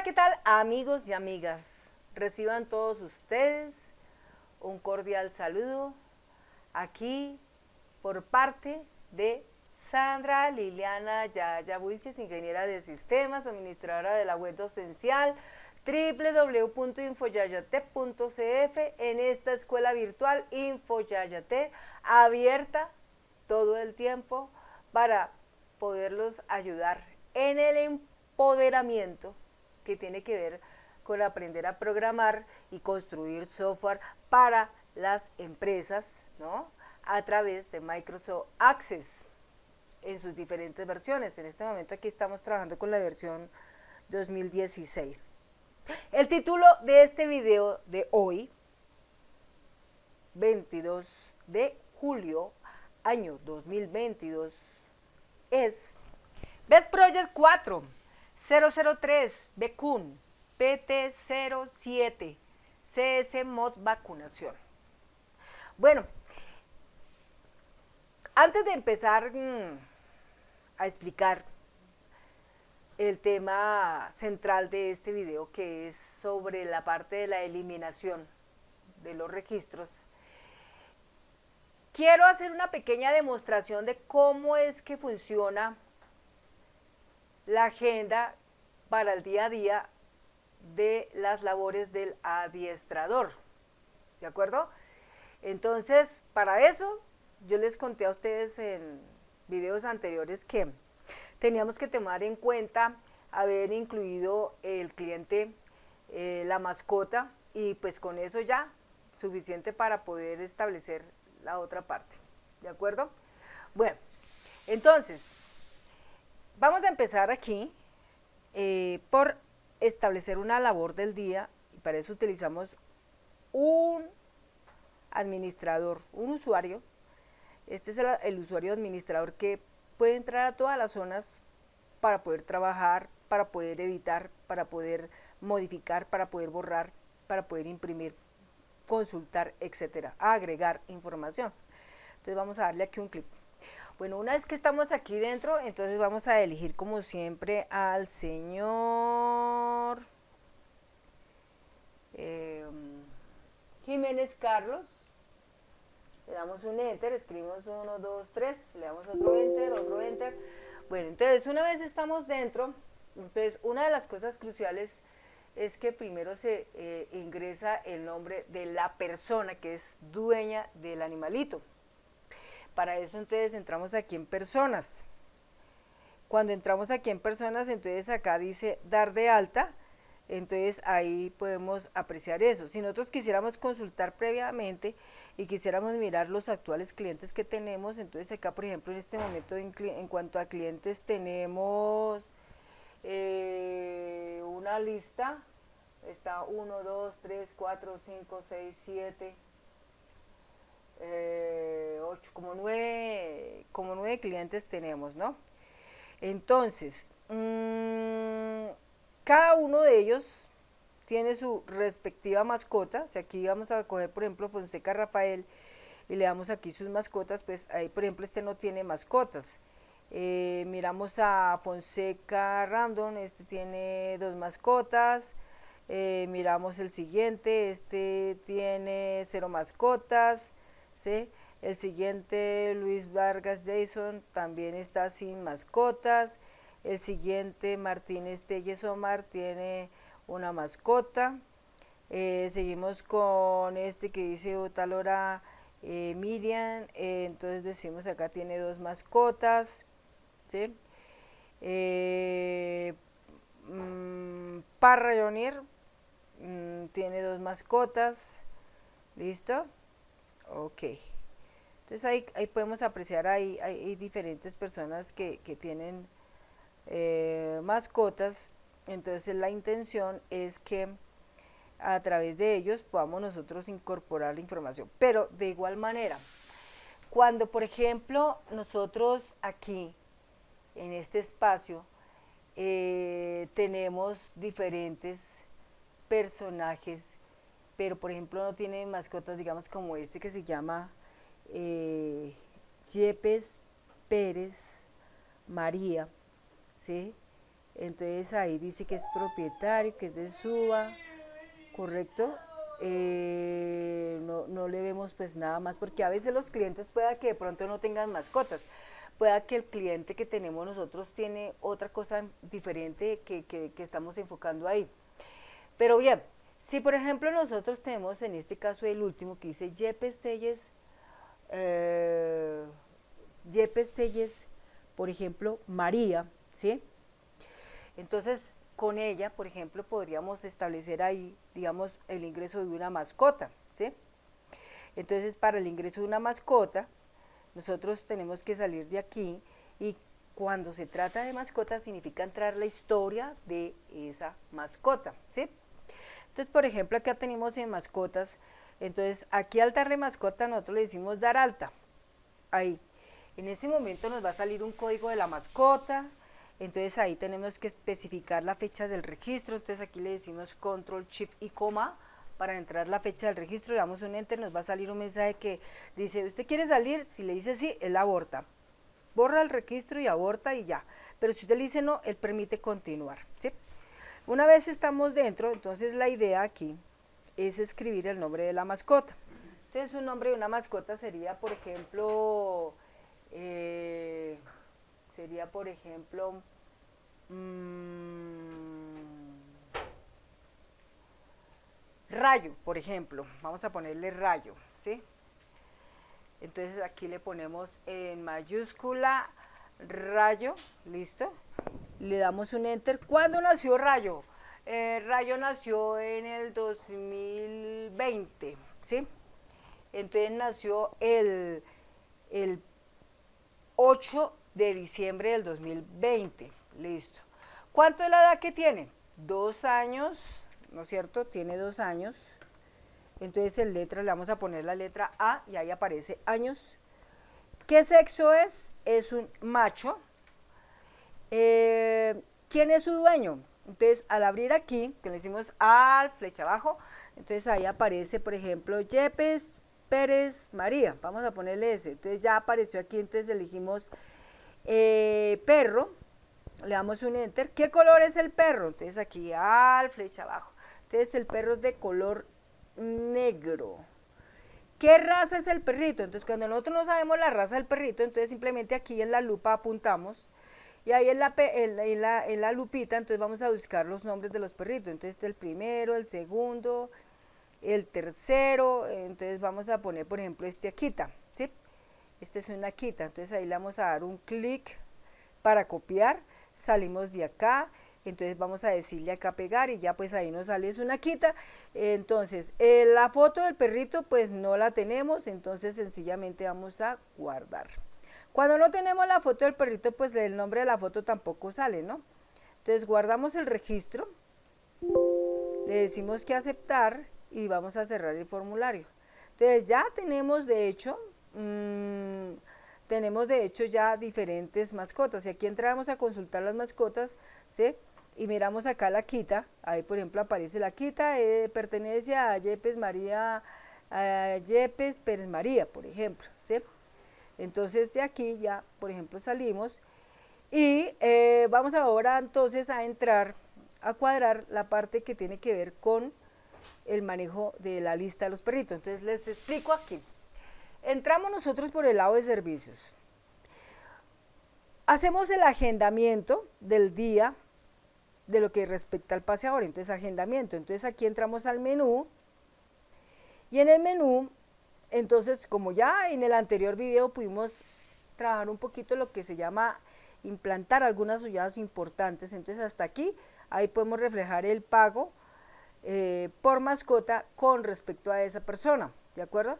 ¿qué tal, amigos y amigas? Reciban todos ustedes un cordial saludo aquí por parte de Sandra Liliana Yaya Wilches, ingeniera de sistemas, administradora de la web docencial www.infoyayate.cf, en esta escuela virtual Infoyayate, abierta todo el tiempo para poderlos ayudar en el empoderamiento que tiene que ver con aprender a programar y construir software para las empresas, ¿no? A través de Microsoft Access en sus diferentes versiones. En este momento aquí estamos trabajando con la versión 2016. El título de este video de hoy, 22 de julio, año 2022, es BED Project 4 003 Becun PT07 CS Mod vacunación. Bueno, antes de empezar a explicar el tema central de este video, que es sobre la parte de la eliminación de los registros, quiero hacer una pequeña demostración de cómo es que funciona la agenda para el día a día de las labores del adiestrador, ¿de acuerdo? Entonces, para eso, yo les conté a ustedes en videos anteriores que teníamos que tomar en cuenta haber incluido el cliente, la mascota, y pues con eso ya suficiente para poder establecer la otra parte, ¿de acuerdo? Bueno, entonces, vamos a empezar aquí por establecer una labor del día, y para eso utilizamos un administrador, un usuario. Este es el usuario administrador que puede entrar a todas las zonas para poder trabajar, para poder editar, para poder modificar, para poder borrar, para poder imprimir, consultar, etcétera, agregar información. Entonces vamos a darle aquí un clic. Bueno, una vez que estamos aquí dentro, entonces vamos a elegir como siempre al señor Jiménez Carlos. Le damos un enter, escribimos 1, 2, 3, le damos otro enter, otro enter. Bueno, entonces una vez estamos dentro, entonces una de las cosas cruciales es que primero se ingresa el nombre de la persona que es dueña del animalito. Para eso entonces entramos aquí en personas. Cuando entramos aquí en personas, entonces acá dice dar de alta, entonces ahí podemos apreciar eso. Si nosotros quisiéramos consultar previamente y quisiéramos mirar los actuales clientes que tenemos, entonces acá por ejemplo en este momento en cuanto a clientes tenemos una lista, está 1, 2, 3, 4, 5, 6, 7, 8, como 9 clientes tenemos, ¿no? Entonces, cada uno de ellos tiene su respectiva mascota. Si aquí vamos a coger, por ejemplo, Fonseca Rafael y le damos aquí sus mascotas, pues ahí, por ejemplo, este no tiene mascotas. Miramos a Fonseca Random, este tiene 2 mascotas. Miramos el siguiente, este tiene 0 mascotas, ¿sí? El siguiente, Luis Vargas Jason, también está sin mascotas. El siguiente, Martínez Telles Omar, tiene una mascota. Seguimos con este que dice Otalora Miriam, entonces decimos acá tiene 2 mascotas, ¿sí? Parra Jonir tiene 2 mascotas, ¿listo? Ok. Entonces ahí podemos apreciar, hay diferentes personas que tienen mascotas. Entonces la intención es que a través de ellos podamos nosotros incorporar la información. Pero de igual manera, cuando por ejemplo nosotros aquí en este espacio tenemos diferentes personajes, pero por ejemplo no tienen mascotas, digamos como este que se llama Yepes Pérez María, ¿sí? Entonces ahí dice que es propietario, que es de SUA, ¿correcto? No le vemos pues nada más, porque a veces los clientes pueda que de pronto no tengan mascotas, pueda que el cliente que tenemos nosotros tiene otra cosa diferente que estamos enfocando ahí. Pero bien, si por ejemplo nosotros tenemos en este caso el último que dice Yepes Telles, por ejemplo, María, ¿sí? Entonces, con ella, por ejemplo, podríamos establecer ahí, digamos, el ingreso de una mascota, ¿sí? Entonces, para el ingreso de una mascota, nosotros tenemos que salir de aquí y cuando se trata de mascota significa entrar la historia de esa mascota, ¿sí? Entonces, por ejemplo, acá tenemos en mascotas, entonces aquí al darle mascota nosotros le decimos dar alta, ahí. En ese momento nos va a salir un código de la mascota, entonces ahí tenemos que especificar la fecha del registro, entonces aquí le decimos control, shift y coma para entrar la fecha del registro, le damos un enter, nos va a salir un mensaje que dice, ¿usted quiere salir? Si le dice sí, él aborta, borra el registro y aborta y ya, pero si usted le dice no, él permite continuar, ¿sí? Una vez estamos dentro, entonces la idea aquí es escribir el nombre de la mascota. Entonces un nombre de una mascota sería, por ejemplo, Rayo, por ejemplo, vamos a ponerle Rayo, ¿sí? Entonces aquí le ponemos en mayúscula Rayo, listo, le damos un enter. ¿Cuándo nació Rayo? Rayo nació en el 2020, ¿sí? Entonces nació el 8 de diciembre del 2020, listo. ¿Cuánto es la edad que tiene? 2 años, ¿no es cierto? Tiene 2 años. Entonces en letra le vamos a poner la letra A y ahí aparece años. ¿Qué sexo es? Es un macho. ¿Quién es su dueño? Entonces al abrir aquí, que le decimos al flecha abajo, entonces ahí aparece, por ejemplo, Yepes Pérez María, vamos a ponerle ese, entonces ya apareció aquí, entonces elegimos perro, le damos un enter. ¿Qué color es el perro? Entonces aquí al flecha abajo, entonces el perro es de color negro. ¿Qué raza es el perrito? Entonces cuando nosotros no sabemos la raza del perrito, entonces simplemente aquí en la lupa apuntamos y ahí en la lupita entonces vamos a buscar los nombres de los perritos, entonces el primero, el segundo, el tercero, entonces vamos a poner por ejemplo este Akita, ¿sí? Este es una Akita, entonces ahí le vamos a dar un clic para copiar, salimos de acá, entonces vamos a decirle acá pegar y ya pues ahí nos sale es una Akita. Entonces la foto del perrito pues no la tenemos, entonces sencillamente vamos a guardar. Cuando no tenemos la foto del perrito pues el nombre de la foto tampoco sale, ¿no? Entonces guardamos el registro, le decimos que aceptar y vamos a cerrar el formulario. Entonces ya tenemos de hecho ya diferentes mascotas y aquí entramos a consultar las mascotas, ¿sí? Y miramos acá la Akita, ahí por ejemplo aparece la Akita, pertenece a Yepes Pérez María, por ejemplo, ¿sí? Entonces de aquí ya, por ejemplo, salimos y vamos ahora entonces a entrar, a cuadrar la parte que tiene que ver con el manejo de la lista de los perritos. Entonces les explico aquí. Entramos nosotros por el lado de servicios. Hacemos el agendamiento del día de lo que respecta al paseador, entonces agendamiento. Entonces aquí entramos al menú y en el menú, entonces como ya en el anterior video pudimos trabajar un poquito lo que se llama implantar algunas ollas importantes, entonces hasta aquí, ahí podemos reflejar el pago por mascota con respecto a esa persona, ¿de acuerdo?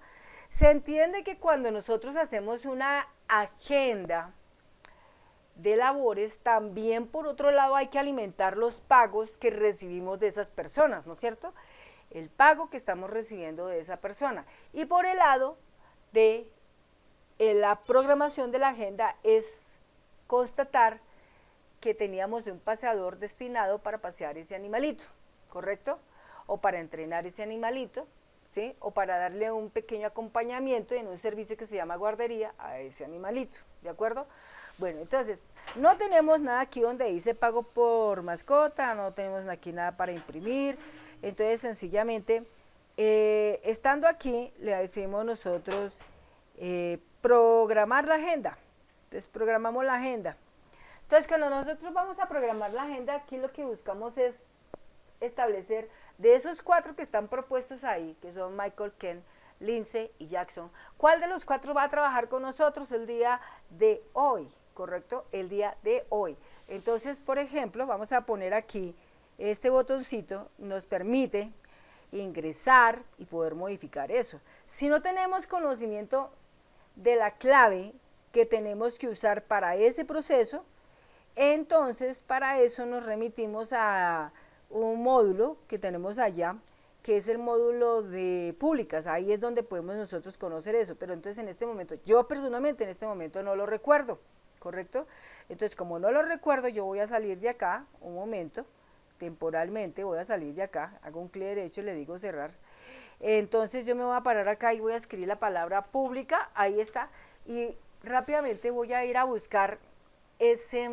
Se entiende que cuando nosotros hacemos una agenda de labores, también por otro lado hay que alimentar los pagos que recibimos de esas personas, ¿no es cierto? El pago que estamos recibiendo de esa persona. Y por el lado de la programación de la agenda es constatar que teníamos un paseador destinado para pasear ese animalito, ¿correcto? O para entrenar ese animalito, ¿sí? O para darle un pequeño acompañamiento en un servicio que se llama guardería a ese animalito, ¿de acuerdo? Bueno, entonces, no tenemos nada aquí donde dice pago por mascota, no tenemos aquí nada para imprimir, entonces sencillamente, estando aquí, le decimos nosotros programar la agenda. Entonces programamos la agenda. Entonces cuando nosotros vamos a programar la agenda, aquí lo que buscamos es establecer de esos 4 que están propuestos ahí, que son Michael, Ken, Lindsay y Jackson, ¿cuál de los 4 va a trabajar con nosotros el día de hoy? ¿Correcto? El día de hoy. Entonces, por ejemplo, vamos a poner aquí este botoncito, nos permite ingresar y poder modificar eso. Si no tenemos conocimiento de la clave que tenemos que usar para ese proceso, entonces para eso nos remitimos a un módulo que tenemos allá, que es el módulo de públicas. Ahí es donde podemos nosotros conocer eso, pero entonces en este momento, yo personalmente en este momento no lo recuerdo, ¿correcto? Entonces como no lo recuerdo, yo voy a salir de acá un momento, temporalmente voy a salir de acá, hago un clic derecho y le digo cerrar. Entonces yo me voy a parar acá y voy a escribir la palabra pública, ahí está, y rápidamente voy a ir a buscar esa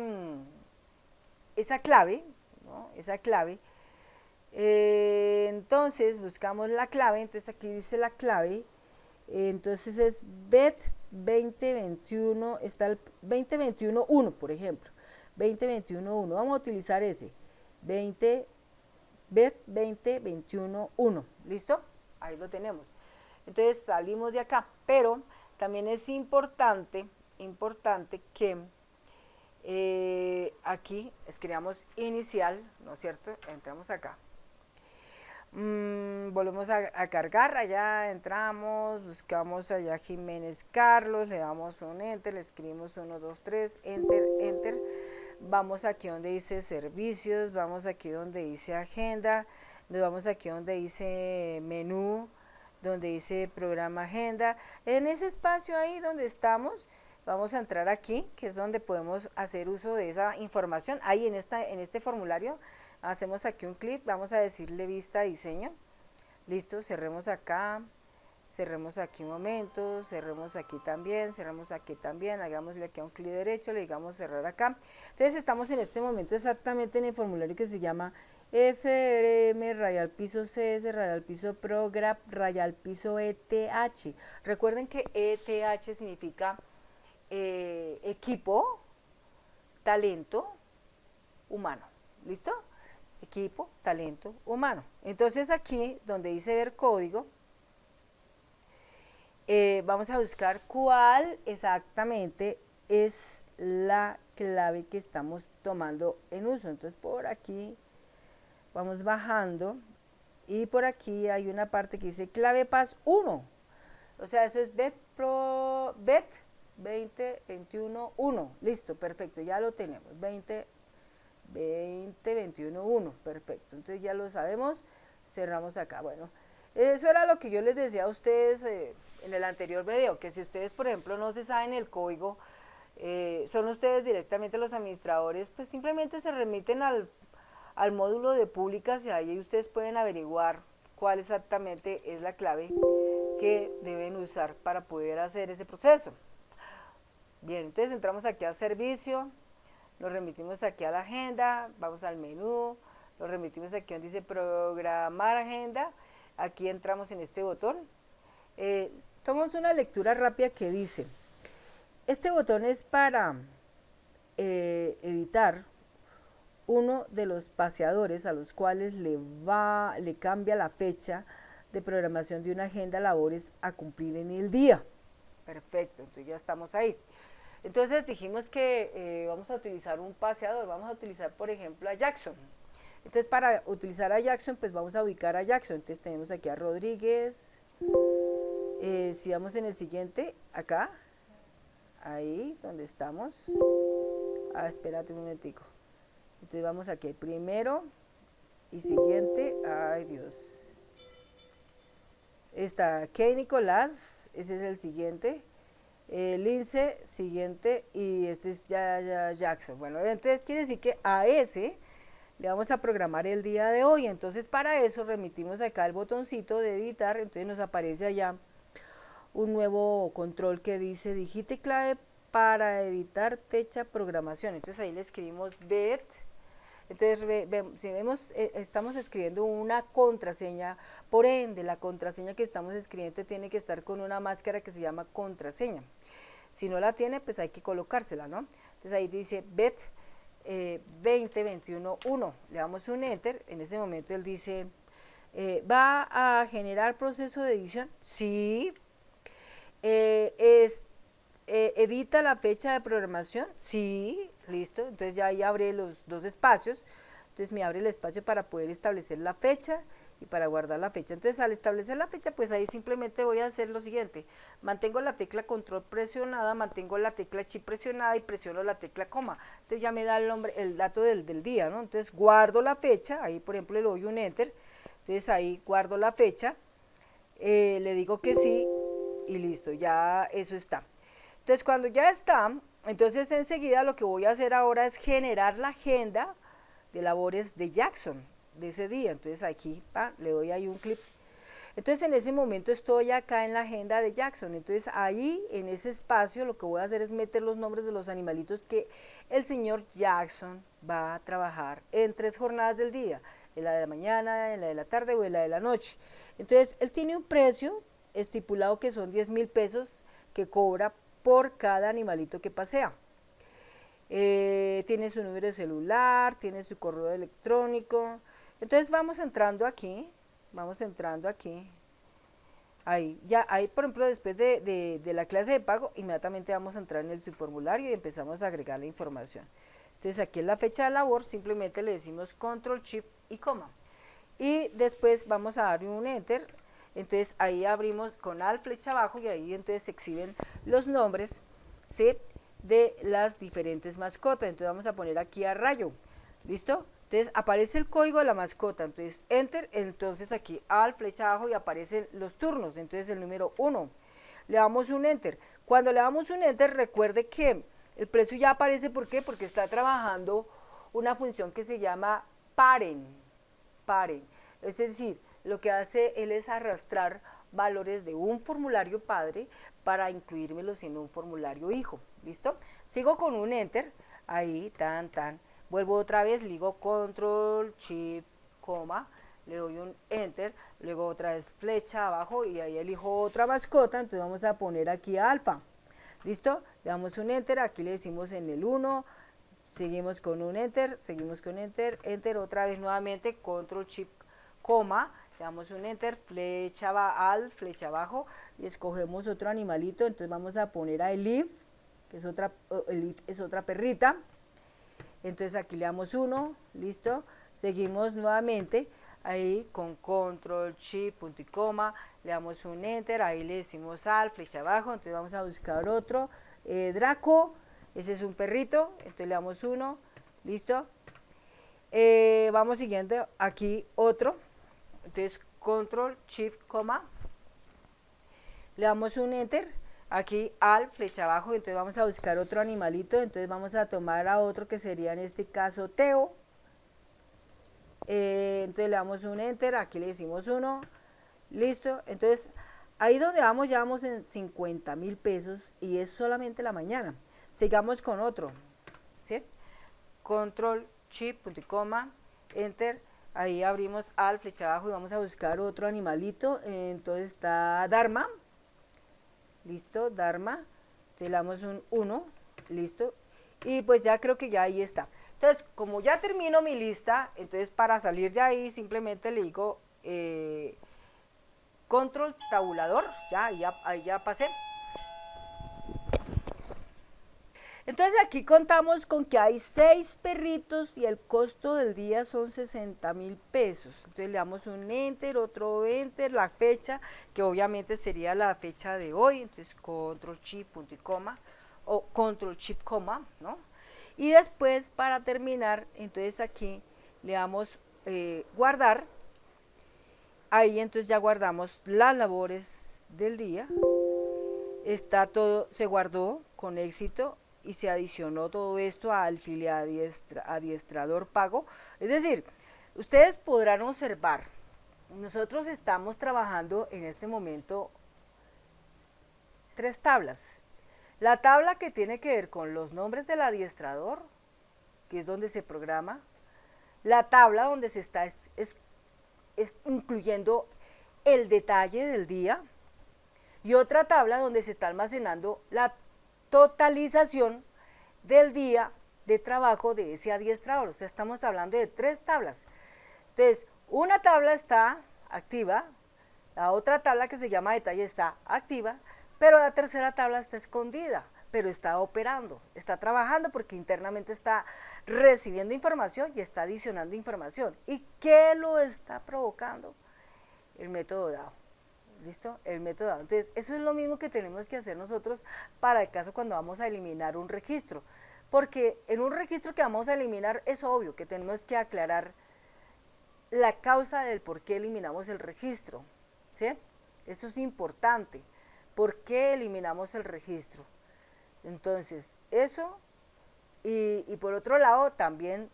clave, ¿no? Esa clave. Entonces buscamos la clave, entonces aquí dice la clave, entonces es BET 2021, está el 2021-1, por ejemplo, 2021-1, vamos a utilizar ese, BET 2021-1, ¿listo? Ahí lo tenemos. Entonces salimos de acá, pero también es importante que aquí escribamos inicial, ¿no es cierto? Entramos acá. Volvemos a cargar, allá entramos, buscamos allá Jiménez Carlos, le damos un enter, le escribimos 1, 2, 3, enter, enter. Vamos aquí donde dice servicios, vamos aquí donde dice agenda, nos vamos aquí donde dice menú, donde dice programa agenda. En ese espacio ahí donde estamos, vamos a entrar aquí, que es donde podemos hacer uso de esa información. Ahí en este formulario hacemos aquí un clic, vamos a decirle vista diseño. Listo, cerremos acá, cerremos aquí un momento, cerremos aquí también, hagámosle aquí un clic derecho, le digamos cerrar acá. Entonces estamos en este momento exactamente en el formulario que se llama FRM, rayal piso CS, rayal piso ProGraph, rayal piso ETH. Recuerden que ETH significa equipo, talento, humano. ¿Listo? Equipo, talento, humano. Entonces aquí donde dice ver código, vamos a buscar cuál exactamente es la clave que estamos tomando en uso. Entonces por aquí vamos bajando y por aquí hay una parte que dice clave PAS 1. O sea, eso es BET 2021-1. Listo, perfecto, ya lo tenemos. 2021-1, perfecto. Entonces ya lo sabemos, cerramos acá. Bueno, eso era lo que yo les decía a ustedes en el anterior video, que si ustedes, por ejemplo, no se saben el código, son ustedes directamente los administradores, pues simplemente se remiten al módulo de públicas y ahí ustedes pueden averiguar cuál exactamente es la clave que deben usar para poder hacer ese proceso. Bien, entonces entramos aquí a servicio, nos remitimos aquí a la agenda, vamos al menú, nos remitimos aquí donde dice programar agenda, aquí entramos en este botón, tomamos una lectura rápida que dice, este botón es para editar uno de los paseadores a los cuales le cambia la fecha de programación de una agenda labores a cumplir en el día. Perfecto, entonces ya estamos ahí. Entonces dijimos que vamos a utilizar un paseador, vamos a utilizar por ejemplo a Jackson. Entonces para utilizar a Jackson, pues vamos a ubicar a Jackson. Entonces tenemos aquí a Rodríguez, si vamos en el siguiente, acá, ahí donde estamos, espérate un momentico. Entonces vamos aquí primero y siguiente, ay Dios. Está Key Nicolás, ese es el siguiente. Lince, siguiente, y este es ya Jackson. Bueno, entonces quiere decir que a ese le vamos a programar el día de hoy. Entonces para eso remitimos acá el botoncito de editar, entonces nos aparece allá un nuevo control que dice digite clave para editar fecha programación. Entonces ahí le escribimos bet. Entonces, si vemos, estamos escribiendo una contraseña, por ende, la contraseña que estamos escribiendo tiene que estar con una máscara que se llama contraseña. Si no la tiene, pues hay que colocársela, ¿no? Entonces ahí dice bet 2021-1, le damos un enter, en ese momento él dice, ¿va a generar proceso de edición? Sí. ¿Edita la fecha de programación? Sí, listo, entonces ya ahí abre los dos espacios, entonces me abre el espacio para poder establecer la fecha y para guardar la fecha. Entonces al establecer la fecha, pues ahí simplemente voy a hacer lo siguiente, mantengo la tecla control presionada, mantengo la tecla shift presionada y presiono la tecla coma, entonces ya me da el nombre, el dato del día, ¿no? Entonces guardo la fecha, ahí por ejemplo le doy un enter, entonces ahí guardo la fecha, le digo que sí y listo, ya eso está. Entonces cuando ya está, entonces enseguida lo que voy a hacer ahora es generar la agenda de labores de Jackson de ese día. Entonces aquí le doy ahí un clic. Entonces en ese momento estoy acá en la agenda de Jackson. Entonces ahí en ese espacio lo que voy a hacer es meter los nombres de los animalitos que el señor Jackson va a trabajar en 3 jornadas del día, en la de la mañana, en la de la tarde o en la de la noche. Entonces él tiene un precio estipulado que son 10.000 pesos que cobra por cada animalito que pasea. Tiene su número de celular, tiene su correo electrónico. Entonces vamos entrando aquí, ahí, ya ahí por ejemplo después de la clase de pago, inmediatamente vamos a entrar en el subformulario y empezamos a agregar la información. Entonces aquí en la fecha de labor simplemente le decimos control shift y coma. Y después vamos a darle un enter. Entonces ahí abrimos con alt flecha abajo y ahí entonces se exhiben los nombres, ¿sí?, de las diferentes mascotas. Entonces vamos a poner aquí a Rayo, ¿listo? Entonces aparece el código de la mascota, entonces enter, entonces aquí alt flecha abajo y aparecen los turnos, entonces el número 1, le damos un enter. Cuando le damos un enter, recuerde que el precio ya aparece, ¿por qué? Porque está trabajando una función que se llama paren, es decir, lo que hace él es arrastrar valores de un formulario padre para incluírmelos en un formulario hijo, ¿listo? Sigo con un enter, ahí, vuelvo otra vez, le digo control, shift, coma, le doy un enter, luego otra vez flecha abajo y ahí elijo otra mascota, entonces vamos a poner aquí alfa, ¿listo? Le damos un enter, aquí le decimos en el 1, seguimos con un enter, enter otra vez nuevamente, control, shift, coma, le damos un enter, flecha abajo y escogemos otro animalito, entonces vamos a poner a Elif, que es otra perrita, entonces aquí le damos 1, listo, seguimos nuevamente, ahí con control, shift, punto y coma, le damos un enter, ahí le decimos flecha abajo, entonces vamos a buscar otro, Draco, ese es un perrito, entonces le damos 1, listo, vamos siguiendo aquí otro, entonces control, shift, coma, le damos un enter, aquí flecha abajo, entonces vamos a buscar otro animalito, entonces vamos a tomar a otro que sería en este caso Teo, entonces le damos un enter, aquí le decimos 1, listo, entonces ahí donde vamos ya vamos en 50.000 pesos y es solamente la mañana. Sigamos con otro, ¿sí? Control, shift, punto y coma, enter, ahí abrimos flecha abajo y vamos a buscar otro animalito, entonces está Dharma, listo, Dharma, entonces le damos un 1, listo, y pues ya creo que ya ahí está. Entonces, como ya termino mi lista, entonces para salir de ahí simplemente le digo control tabulador, ahí ya pasé. Entonces aquí contamos con que hay 6 perritos y el costo del día son 60.000 pesos. Entonces le damos un enter, otro enter, la fecha, que obviamente sería la fecha de hoy, entonces control shift, punto y coma, o control shift, coma, ¿no? Y después para terminar, entonces aquí le damos guardar, ahí entonces ya guardamos las labores del día, está todo, se guardó con éxito, y se adicionó todo esto al file adiestrador pago. Es decir, ustedes podrán observar, nosotros estamos trabajando en este momento 3 tablas. La tabla que tiene que ver con los nombres del adiestrador, que es donde se programa, la tabla donde se está es incluyendo el detalle del día, y otra tabla donde se está almacenando la totalización del día de trabajo de ese adiestrador. O sea, estamos hablando de 3 tablas. Entonces, una tabla está activa, la otra tabla que se llama detalle está activa, pero la tercera tabla está escondida, pero está operando, está trabajando porque internamente está recibiendo información y está adicionando información. ¿Y qué lo está provocando? El método dado. ¿Listo? El método dado. Entonces, eso es lo mismo que tenemos que hacer nosotros para el caso cuando vamos a eliminar un registro. Porque en un registro que vamos a eliminar es obvio que tenemos que aclarar la causa del por qué eliminamos el registro. ¿Sí? Eso es importante. ¿Por qué eliminamos el registro? Entonces, eso, y por otro lado, también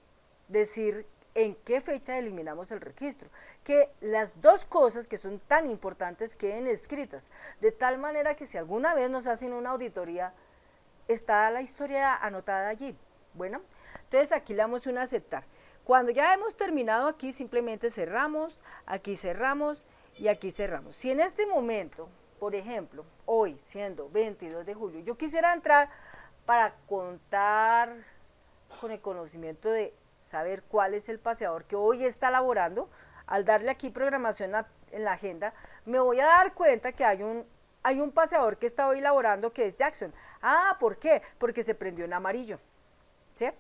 decir en qué fecha eliminamos el registro, que las dos cosas que son tan importantes queden escritas, de tal manera que si alguna vez nos hacen una auditoría, está la historia anotada allí. Bueno, entonces aquí le damos un aceptar. Cuando ya hemos terminado aquí, simplemente cerramos, aquí cerramos y aquí cerramos. Si en este momento, por ejemplo, hoy, siendo 22 de julio, yo quisiera entrar para contar con el conocimiento de saber cuál es el paseador que hoy está elaborando, al darle aquí programación en la agenda, me voy a dar cuenta que hay un paseador que está hoy elaborando que es Jackson. Ah, ¿por qué? Porque se prendió en amarillo, ¿sí?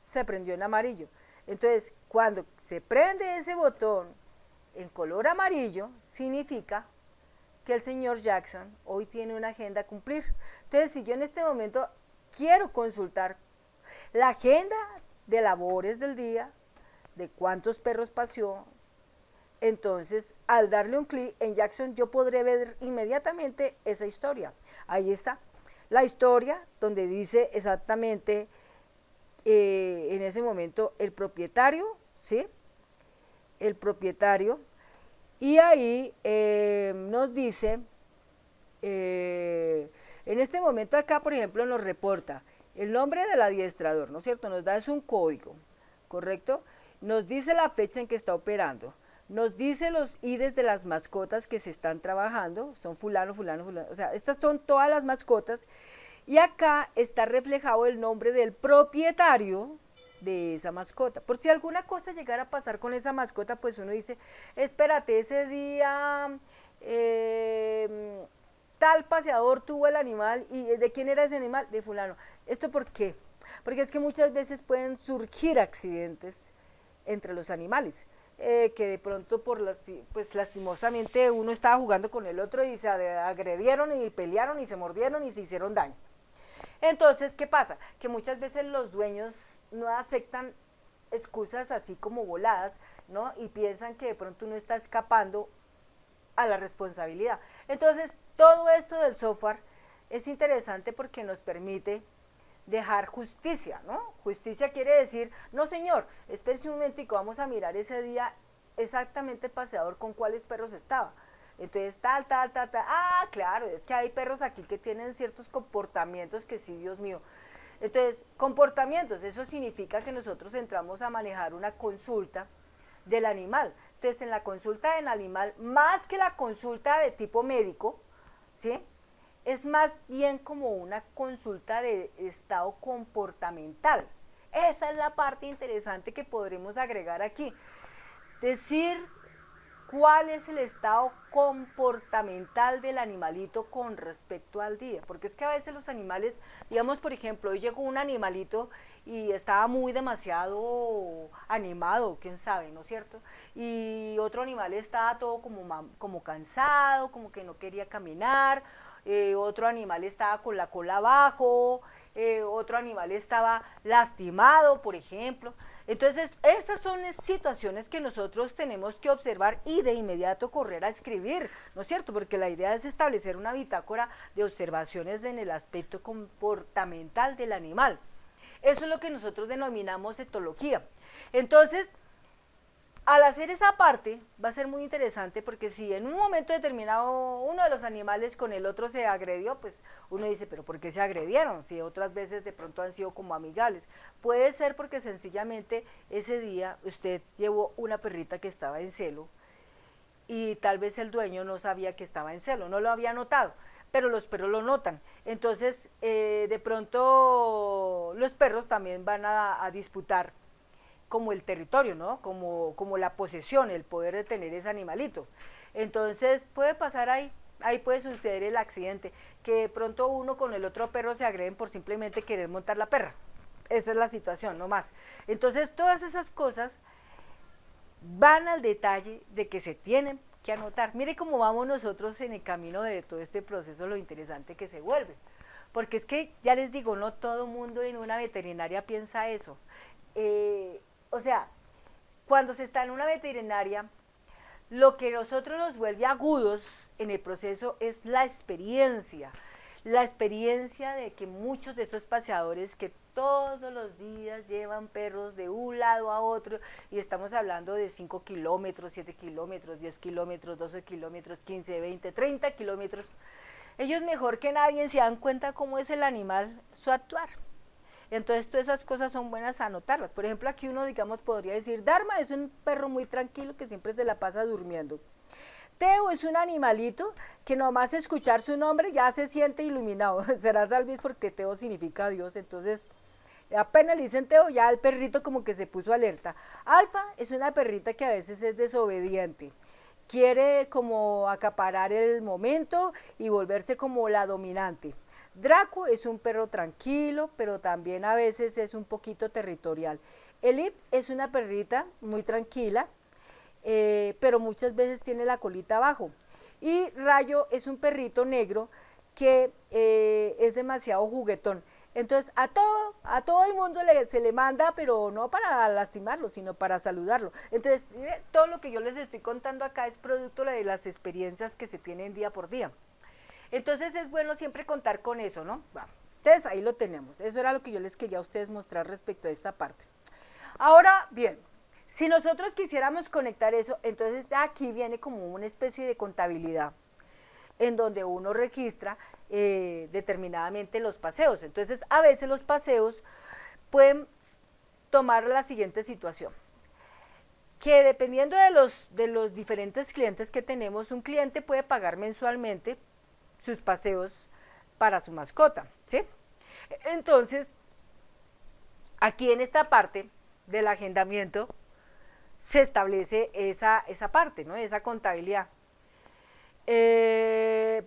Se prendió en amarillo. Entonces, cuando se prende ese botón en color amarillo, significa que el señor Jackson hoy tiene una agenda a cumplir. Entonces, si yo en este momento quiero consultar la agenda de labores del día, de cuántos perros paseó, entonces al darle un clic en Jackson yo podré ver inmediatamente esa historia. Ahí está, la historia donde dice exactamente en ese momento el propietario, ¿sí? El propietario, y ahí nos dice, en este momento acá por ejemplo nos reporta el nombre del adiestrador, ¿no es cierto? Nos da es un código, ¿correcto? Nos dice la fecha en que está operando, nos dice los IDs de las mascotas que se están trabajando, son fulano, fulano, fulano, o sea, estas son todas las mascotas, y acá está reflejado el nombre del propietario de esa mascota. Por si alguna cosa llegara a pasar con esa mascota, pues uno dice, espérate, ese día tal paseador tuvo el animal, ¿y de quién era ese animal? De fulano. ¿Esto por qué? Porque es que muchas veces pueden surgir accidentes entre los animales, que de pronto pues lastimosamente uno estaba jugando con el otro y se agredieron y pelearon y se mordieron y se hicieron daño. Entonces, ¿qué pasa? Que muchas veces los dueños no aceptan excusas así como voladas, ¿no? Y piensan que de pronto uno está escapando a la responsabilidad. Entonces, todo esto del software es interesante porque nos permite dejar justicia, ¿no? Justicia quiere decir, no señor, espérese un momentico, vamos a mirar ese día exactamente el paseador con cuáles perros estaba. Entonces, tal, ah, claro, es que hay perros aquí que tienen ciertos comportamientos que sí, Dios mío. Entonces, comportamientos, eso significa que nosotros entramos a manejar una consulta del animal. Entonces, en la consulta del animal, más que la consulta de tipo médico, ¿sí?, es más bien como una consulta de estado comportamental. Esa es la parte interesante que podremos agregar aquí. Decir cuál es el estado comportamental del animalito con respecto al día, porque es que a veces los animales, digamos por ejemplo, hoy llegó un animalito y estaba muy demasiado animado, quién sabe, ¿no es cierto? Y otro animal estaba todo como cansado, como que no quería caminar, otro animal estaba con la cola abajo, otro animal estaba lastimado, por ejemplo. Entonces, estas son situaciones que nosotros tenemos que observar y de inmediato correr a escribir, ¿no es cierto? Porque la idea es establecer una bitácora de observaciones en el aspecto comportamental del animal. Eso es lo que nosotros denominamos etología. Entonces, al hacer esa parte va a ser muy interesante porque si en un momento determinado uno de los animales con el otro se agredió, pues uno dice, pero ¿por qué se agredieron? Si otras veces de pronto han sido como amigables. Puede ser porque sencillamente ese día usted llevó una perrita que estaba en celo y tal vez el dueño no sabía que estaba en celo, no lo había notado, pero los perros lo notan. Entonces, de pronto los perros también van a disputar como el territorio, ¿no? Como la posesión, el poder de tener ese animalito. Entonces puede pasar ahí puede suceder el accidente, que de pronto uno con el otro perro se agreden por simplemente querer montar la perra. Esa es la situación, no más. Entonces todas esas cosas van al detalle de que se tienen que anotar. Mire cómo vamos nosotros en el camino de todo este proceso, lo interesante que se vuelve. Porque es que, ya les digo, no todo mundo en una veterinaria piensa eso. O sea, cuando se está en una veterinaria, lo que nosotros nos vuelve agudos en el proceso es la experiencia de que muchos de estos paseadores que todos los días llevan perros de un lado a otro, y estamos hablando de 5 kilómetros, 7 kilómetros, 10 kilómetros, 12 kilómetros, 15, 20, 30 kilómetros, ellos mejor que nadie se dan cuenta cómo es el animal, su actuar. Entonces todas esas cosas son buenas a anotarlas. Por ejemplo, aquí uno, digamos, podría decir, Dharma es un perro muy tranquilo que siempre se la pasa durmiendo. Teo es un animalito que nomás escuchar su nombre ya se siente iluminado. Será tal vez porque Teo significa Dios, entonces apenas le dicen Teo, ya el perrito como que se puso alerta. Alfa es una perrita que a veces es desobediente. Quiere como acaparar el momento y volverse como la dominante. Draco es un perro tranquilo, pero también a veces es un poquito territorial. Elip es una perrita muy tranquila, pero muchas veces tiene la colita abajo. Y Rayo es un perrito negro que es demasiado juguetón. Entonces a todo el mundo se le manda, pero no para lastimarlo, sino para saludarlo. Entonces todo lo que yo les estoy contando acá es producto de las experiencias que se tienen día por día. Entonces es bueno siempre contar con eso, ¿no? Entonces ahí lo tenemos. Eso era lo que yo les quería a ustedes mostrar respecto a esta parte. Ahora, bien, si nosotros quisiéramos conectar eso, entonces aquí viene como una especie de contabilidad en donde uno registra determinadamente los paseos. Entonces a veces los paseos pueden tomar la siguiente situación, que dependiendo de los diferentes clientes que tenemos, un cliente puede pagar mensualmente sus paseos para su mascota, ¿sí? Entonces, aquí en esta parte del agendamiento se establece esa parte, ¿no? Esa contabilidad. Es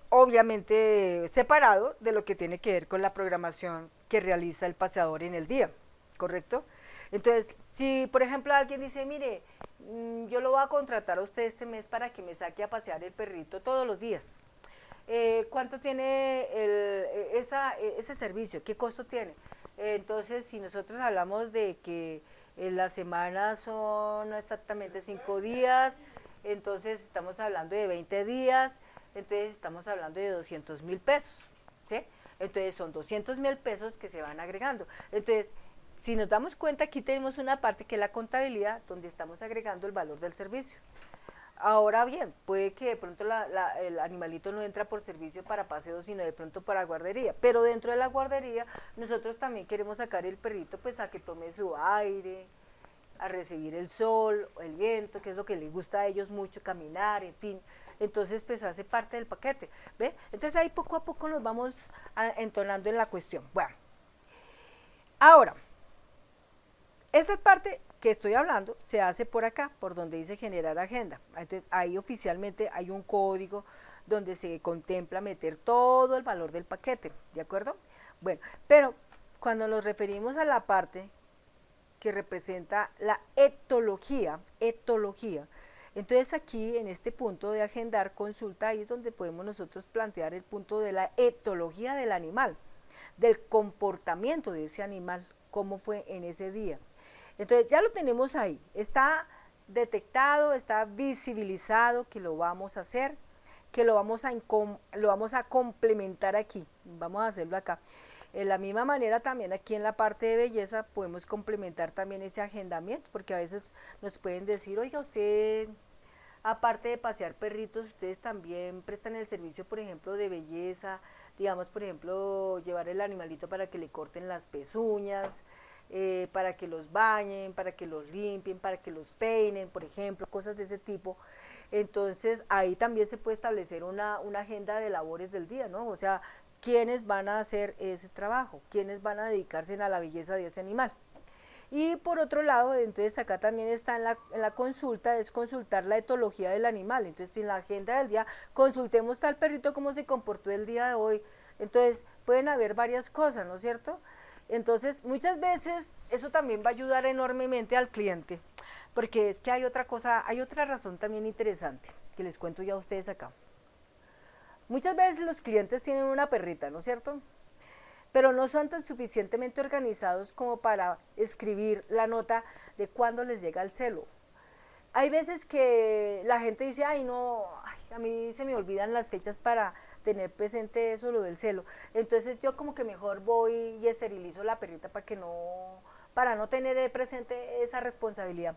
obviamente separado de lo que tiene que ver con la programación que realiza el paseador en el día, ¿correcto? Entonces, si por ejemplo alguien dice, mire, yo lo voy a contratar a usted este mes para que me saque a pasear el perrito todos los días, ¿cuánto tiene ese servicio? ¿Qué costo tiene? Entonces, si nosotros hablamos de que la semana son exactamente 5 días, entonces estamos hablando de 20 días, entonces estamos hablando de 200.000 pesos, ¿sí? Entonces son 200.000 pesos que se van agregando. Entonces, si nos damos cuenta, aquí tenemos una parte que es la contabilidad, donde estamos agregando el valor del servicio. Ahora bien, puede que de pronto el animalito no entra por servicio para paseo, sino de pronto para guardería, pero dentro de la guardería nosotros también queremos sacar el perrito pues a que tome su aire, a recibir el sol, el viento, que es lo que les gusta a ellos mucho, caminar, en fin. Entonces pues hace parte del paquete, ¿ve? Entonces ahí poco a poco nos vamos entonando en la cuestión. Bueno, ahora, esa parte que estoy hablando se hace por acá, por donde dice generar agenda. Entonces ahí oficialmente hay un código donde se contempla meter todo el valor del paquete, ¿de acuerdo? Bueno, pero cuando nos referimos a la parte que representa la etología, entonces aquí en este punto de agendar consulta, ahí es donde podemos nosotros plantear el punto de la etología del animal, del comportamiento de ese animal, cómo fue en ese día. Entonces ya lo tenemos ahí, está detectado, está visibilizado que lo vamos a hacer, que lo vamos a complementar aquí, vamos a hacerlo acá. De la misma manera también aquí en la parte de belleza podemos complementar también ese agendamiento, porque a veces nos pueden decir, oiga, usted, aparte de pasear perritos, ustedes también prestan el servicio, por ejemplo, de belleza, digamos, por ejemplo, llevar el animalito para que le corten las pezuñas, para que los bañen, para que los limpien, para que los peinen, por ejemplo, cosas de ese tipo. Entonces ahí también se puede establecer una agenda de labores del día, ¿no? O sea, quiénes van a hacer ese trabajo, quiénes van a dedicarse a la belleza de ese animal. Y por otro lado, entonces acá también está en la consulta, es consultar la etología del animal. Entonces en la agenda del día, consultemos tal perrito cómo se comportó el día de hoy. Entonces pueden haber varias cosas, ¿no es cierto? Entonces muchas veces eso también va a ayudar enormemente al cliente, porque es que hay otra cosa, hay otra razón también interesante, que les cuento ya a ustedes acá. Muchas veces los clientes tienen una perrita, ¿no es cierto? Pero no son tan suficientemente organizados como para escribir la nota de cuándo les llega el celo. Hay veces que la gente dice, ay no, ay, a mí se me olvidan las fechas para tener presente eso, lo del celo. Entonces yo como que mejor voy y esterilizo la perrita para no tener presente esa responsabilidad.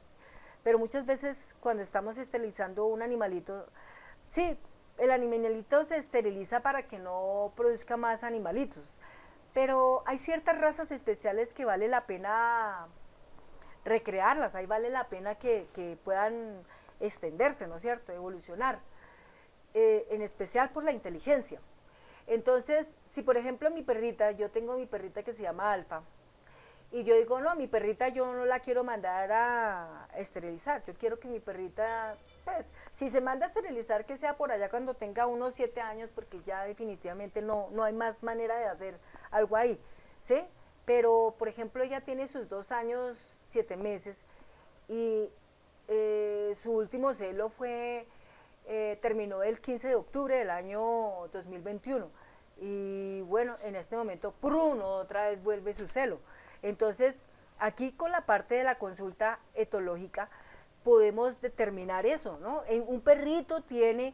Pero muchas veces cuando estamos esterilizando un animalito, sí, el animalito se esteriliza para que no produzca más animalitos, pero hay ciertas razas especiales que vale la pena recrearlas, ahí vale la pena que puedan extenderse, ¿no es cierto?, evolucionar, en especial por la inteligencia. Entonces, si por ejemplo mi perrita, yo tengo mi perrita que se llama Alfa, y yo digo, no, mi perrita yo no la quiero mandar a esterilizar, yo quiero que mi perrita, pues, si se manda a esterilizar, que sea por allá cuando tenga unos 7 años, porque ya definitivamente no hay más manera de hacer algo ahí, ¿sí? Pero, por ejemplo, ella tiene sus 2 años, 7 meses, y su último celo terminó el 15 de octubre del año 2021, y bueno, en este momento, ¡prum!, otra vez vuelve su celo. Entonces, aquí con la parte de la consulta etológica podemos determinar eso, ¿no? Un perrito tiene,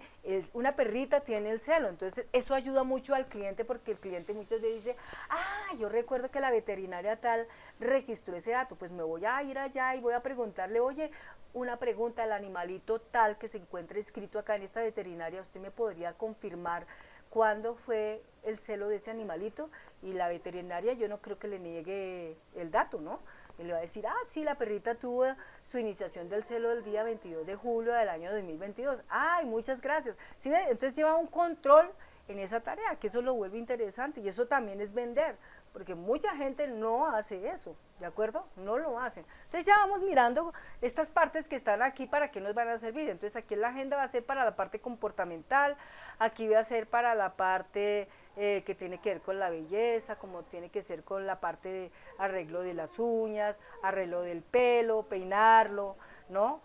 una perrita tiene el celo, entonces eso ayuda mucho al cliente porque el cliente muchas veces dice, ah, yo recuerdo que la veterinaria tal registró ese dato, pues me voy a ir allá y voy a preguntarle, oye, una pregunta, el animalito tal que se encuentra inscrito acá en esta veterinaria, ¿usted me podría confirmar cuándo fue el celo de ese animalito? Y la veterinaria yo no creo que le niegue el dato, ¿no? Y le va a decir, ah, sí, la perrita tuvo su iniciación del celo el día 22 de julio del año 2022. Ay, muchas gracias. ¿Sí? Entonces lleva un control en esa tarea, que eso lo vuelve interesante y eso también es vender, porque mucha gente no hace eso, ¿de acuerdo? No lo hacen. Entonces ya vamos mirando estas partes que están aquí para qué nos van a servir. Entonces aquí en la agenda va a ser para la parte comportamental, aquí va a ser para la parte que tiene que ver con la belleza, como tiene que ser con la parte de arreglo de las uñas, arreglo del pelo, peinarlo, ¿no?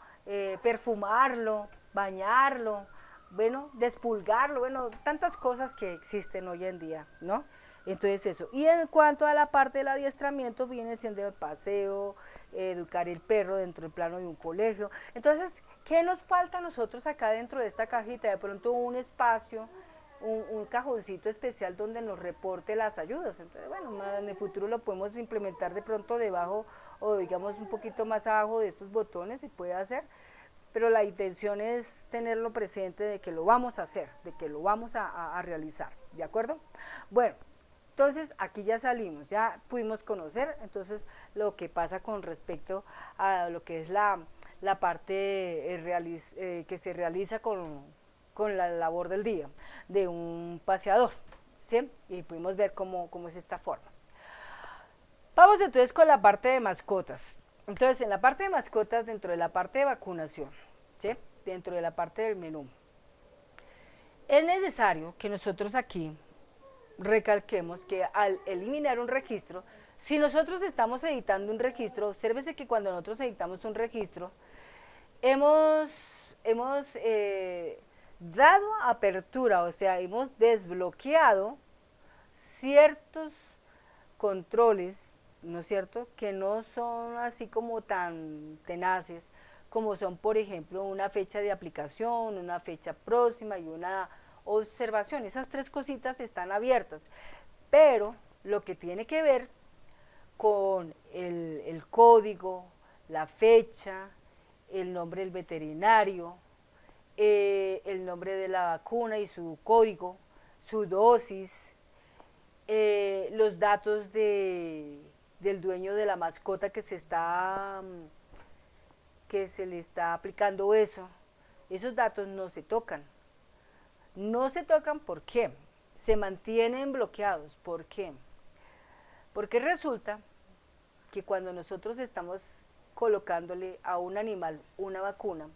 Perfumarlo, bañarlo, bueno, despulgarlo, bueno, tantas cosas que existen hoy en día, ¿no? Entonces eso. Y en cuanto a la parte del adiestramiento, viene siendo el paseo, educar el perro dentro del plano de un colegio. Entonces, ¿qué nos falta a nosotros acá dentro de esta cajita? De pronto un espacio, un cajoncito especial donde nos reporte las ayudas. Entonces, bueno, en el futuro lo podemos implementar de pronto debajo o digamos un poquito más abajo de estos botones, se puede hacer. Pero la intención es tenerlo presente de que lo vamos a hacer, de que lo vamos a realizar, ¿de acuerdo? Bueno, entonces aquí ya salimos, ya pudimos conocer entonces lo que pasa con respecto a lo que es la parte que se realiza con la labor del día de un paseador, ¿sí? Y pudimos ver cómo es esta forma. Vamos entonces con la parte de mascotas. Entonces, en la parte de mascotas, dentro de la parte de vacunación, ¿sí?, dentro de la parte del menú, es necesario que nosotros aquí recalquemos que al eliminar un registro, si nosotros estamos editando un registro, obsérvese que cuando nosotros editamos un registro, hemos dado apertura, o sea, hemos desbloqueado ciertos controles, ¿no es cierto?, que no son así como tan tenaces, como son, por ejemplo, una fecha de aplicación, una fecha próxima y una observación. Esas 3 cositas están abiertas, pero lo que tiene que ver con el código, la fecha, el nombre del veterinario, el nombre de la vacuna y su código, su dosis, los datos del dueño de la mascota que se le está aplicando eso. Esos datos no se tocan. No se tocan, ¿por qué? Se mantienen bloqueados. ¿Por qué? Porque resulta que cuando nosotros estamos colocándole a un animal una vacuna,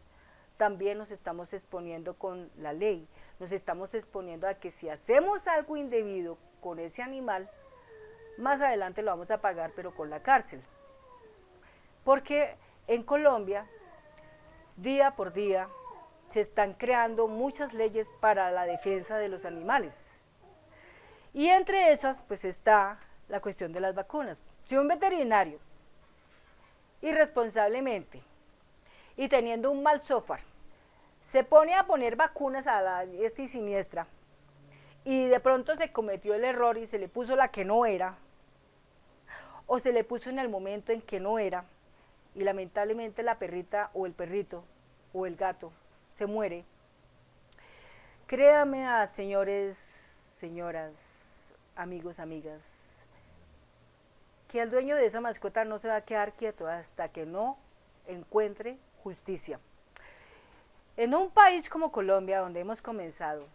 también nos estamos exponiendo con la ley, nos estamos exponiendo a que si hacemos algo indebido con ese animal, más adelante lo vamos a pagar, pero con la cárcel. Porque en Colombia, día por día, se están creando muchas leyes para la defensa de los animales. Y entre esas, pues está la cuestión de las vacunas. Si un veterinario, irresponsablemente, y teniendo un mal software, se pone a poner vacunas a la diestra y siniestra, y de pronto se cometió el error y se le puso la que no era, o se le puso en el momento en que no era, y lamentablemente la perrita o el perrito o el gato se muere. Créame, señores, señoras, amigos, amigas, que el dueño de esa mascota no se va a quedar quieto hasta que no encuentre justicia. En un país como Colombia, donde hemos comenzado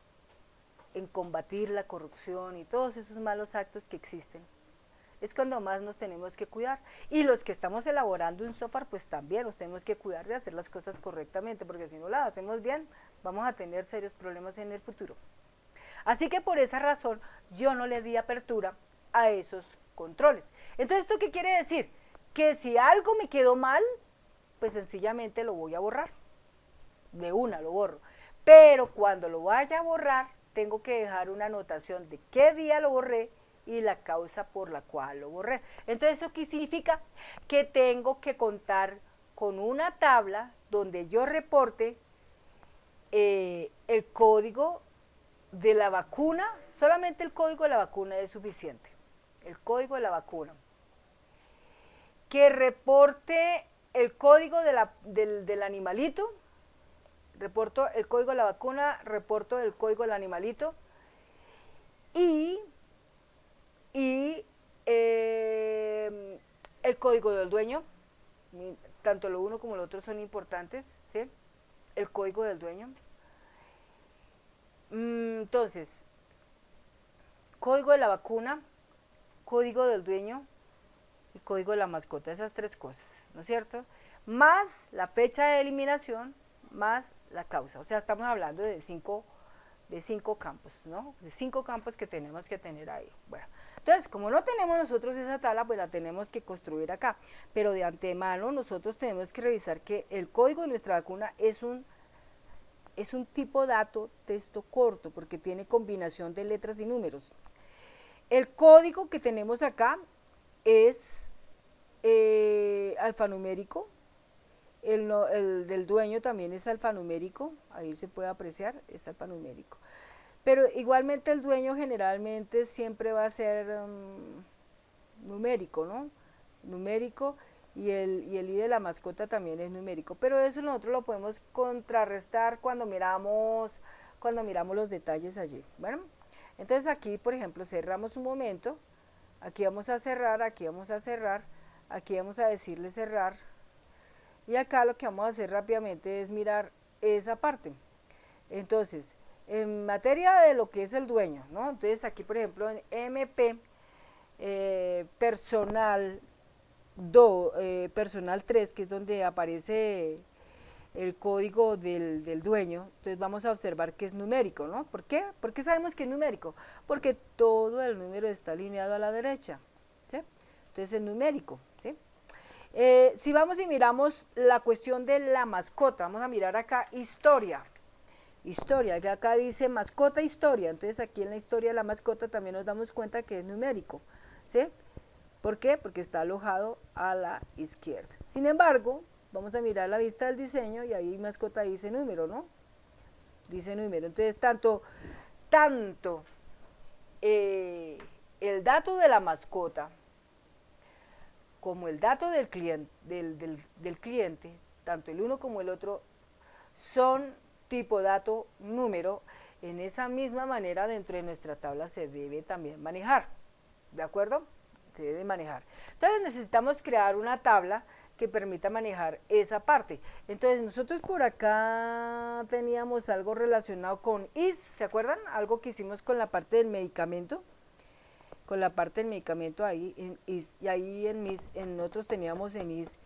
en combatir la corrupción y todos esos malos actos que existen, es cuando más nos tenemos que cuidar. Y los que estamos elaborando un software, pues también nos tenemos que cuidar de hacer las cosas correctamente, porque si no las hacemos bien, vamos a tener serios problemas en el futuro. Así que por esa razón, yo no le di apertura a esos controles. Entonces, ¿esto qué quiere decir? Que si algo me quedó mal, pues sencillamente lo voy a borrar. De una lo borro. Pero cuando lo vaya a borrar, tengo que dejar una anotación de qué día lo borré y la causa por la cual lo borré. Entonces, ¿eso qué significa? Que tengo que contar con una tabla donde yo reporte el código de la vacuna. Solamente el código de la vacuna es suficiente. El código de la vacuna. Que reporte el código del animalito. Reporto el código de la vacuna, reporto el código del animalito y el código del dueño. Tanto lo uno como lo otro son importantes, ¿sí? El código del dueño. Entonces, código de la vacuna, código del dueño y código de la mascota, esas tres cosas, ¿no es cierto? Más la fecha de eliminación, más la causa. O sea, estamos hablando de cinco campos, ¿no? De 5 campos que tenemos que tener ahí. Bueno, entonces, como no tenemos nosotros esa tabla, pues la tenemos que construir acá. Pero de antemano nosotros tenemos que revisar que el código de nuestra vacuna es un tipo dato texto corto, porque tiene combinación de letras y números. El código que tenemos acá es alfanumérico. El del dueño también es alfanumérico, ahí se puede apreciar, está alfanumérico. Pero igualmente el dueño generalmente siempre va a ser numérico, ¿no? Numérico, y el ID de la mascota también es numérico. Pero eso nosotros lo podemos contrarrestar cuando miramos los detalles allí. Bueno, entonces aquí, por ejemplo, cerramos un momento, aquí vamos a cerrar, aquí vamos a cerrar, aquí vamos a decirle cerrar. Y acá lo que vamos a hacer rápidamente es mirar esa parte. Entonces, en materia de lo que es el dueño, ¿no? Entonces aquí, por ejemplo, en MP personal 3, que es donde aparece el código del dueño, entonces vamos a observar que es numérico, ¿no? ¿Por qué? ¿Por qué sabemos que es numérico? Porque todo el número está alineado a la derecha, ¿sí? Entonces es numérico, ¿sí? Si vamos y miramos la cuestión de la mascota, vamos a mirar acá historia, que acá dice mascota historia, entonces aquí en la historia de la mascota también nos damos cuenta que es numérico, ¿sí? ¿Por qué? Porque está alojado a la izquierda. Sin embargo, vamos a mirar la vista del diseño y ahí mascota dice número, ¿no? Dice número, entonces tanto el dato de la mascota como el dato del cliente, del cliente, tanto el uno como el otro, son tipo dato número. En esa misma manera dentro de nuestra tabla se debe también manejar, ¿de acuerdo? Se debe manejar. Entonces necesitamos crear una tabla que permita manejar esa parte. Entonces nosotros por acá teníamos algo relacionado con is, ¿se acuerdan? Algo que hicimos con la parte del medicamento, con la parte del medicamento ahí en is, y ahí en otros teníamos en is,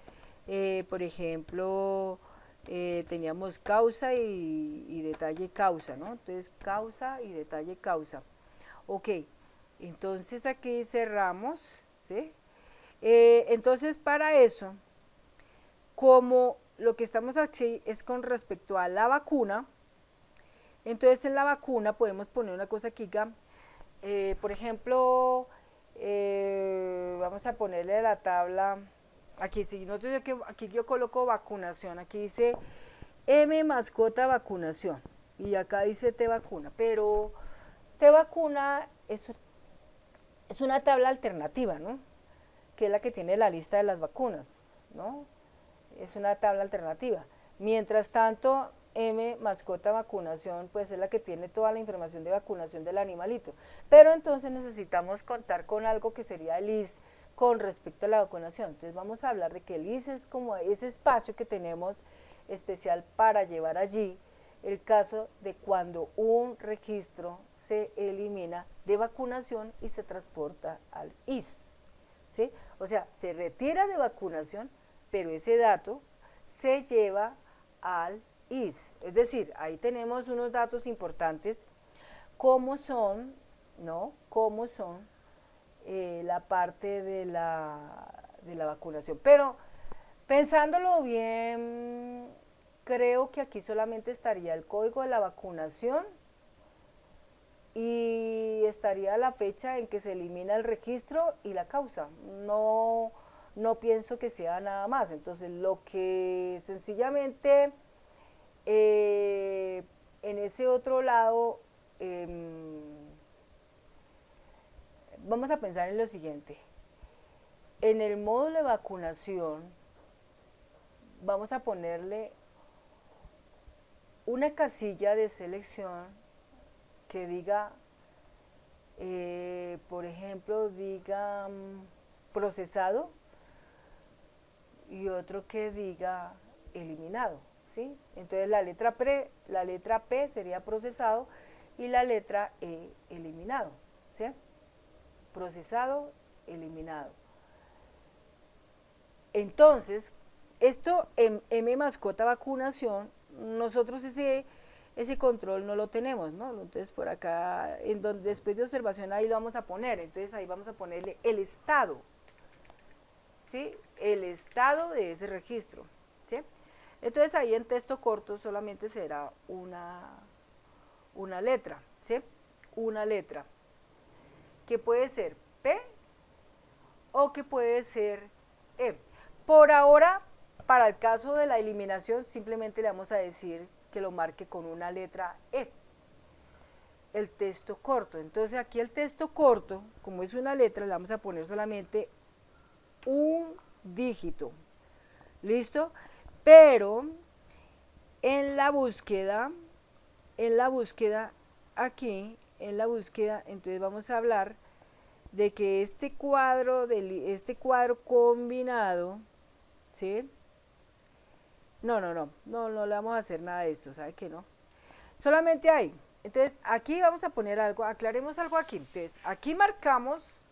por ejemplo, teníamos causa y detalle causa, ¿no? Entonces causa y detalle causa. Ok, entonces aquí cerramos, ¿sí? Entonces para eso, como lo que estamos aquí es con respecto a la vacuna, entonces en la vacuna podemos poner una cosa aquí, por ejemplo, vamos a ponerle la tabla, aquí si nosotros aquí yo coloco vacunación, aquí dice M mascota vacunación y acá dice T vacuna, pero T vacuna es una tabla alternativa, ¿no? Que es la que tiene la lista de las vacunas, ¿no? Es una tabla alternativa. Mientras tanto, M mascota vacunación, pues es la que tiene toda la información de vacunación del animalito. Pero entonces necesitamos contar con algo que sería el IS con respecto a la vacunación. Entonces vamos a hablar de que el IS es como ese espacio que tenemos especial para llevar allí el caso de cuando un registro se elimina de vacunación y se transporta al IS, ¿sí? O sea, se retira de vacunación, pero ese dato se lleva al IS. Es decir, ahí tenemos unos datos importantes, como son, ¿no? Como son la parte de la vacunación. Pero pensándolo bien, creo que aquí solamente estaría el código de la vacunación y estaría la fecha en que se elimina el registro y la causa. No pienso que sea nada más. Entonces, lo que sencillamente en ese otro lado, vamos a pensar en lo siguiente. En el módulo de vacunación, vamos a ponerle una casilla de selección que diga, por ejemplo, diga procesado y otro que diga eliminado, ¿sí? Entonces la letra P sería procesado y la letra E eliminado, ¿sí? Procesado, eliminado. Entonces, esto en M mascota vacunación, nosotros ese control no lo tenemos, ¿no? Entonces por acá, después de observación ahí lo vamos a poner, entonces ahí vamos a ponerle el estado, ¿sí? El estado de ese registro, ¿sí? Entonces ahí en texto corto solamente será una letra, ¿sí? Una letra, que puede ser P o que puede ser E. Por ahora, para el caso de la eliminación, simplemente le vamos a decir que lo marque con una letra E. El texto corto. Entonces aquí el texto corto, como es una letra, le vamos a poner solamente un dígito. ¿Listo? Pero en la búsqueda, aquí, en la búsqueda, entonces vamos a hablar de que este cuadro combinado, ¿sí? No le vamos a hacer nada de esto, ¿sabe qué no? Solamente ahí. Entonces, aquí vamos a poner algo, aclaremos algo aquí. Entonces, aquí marcamos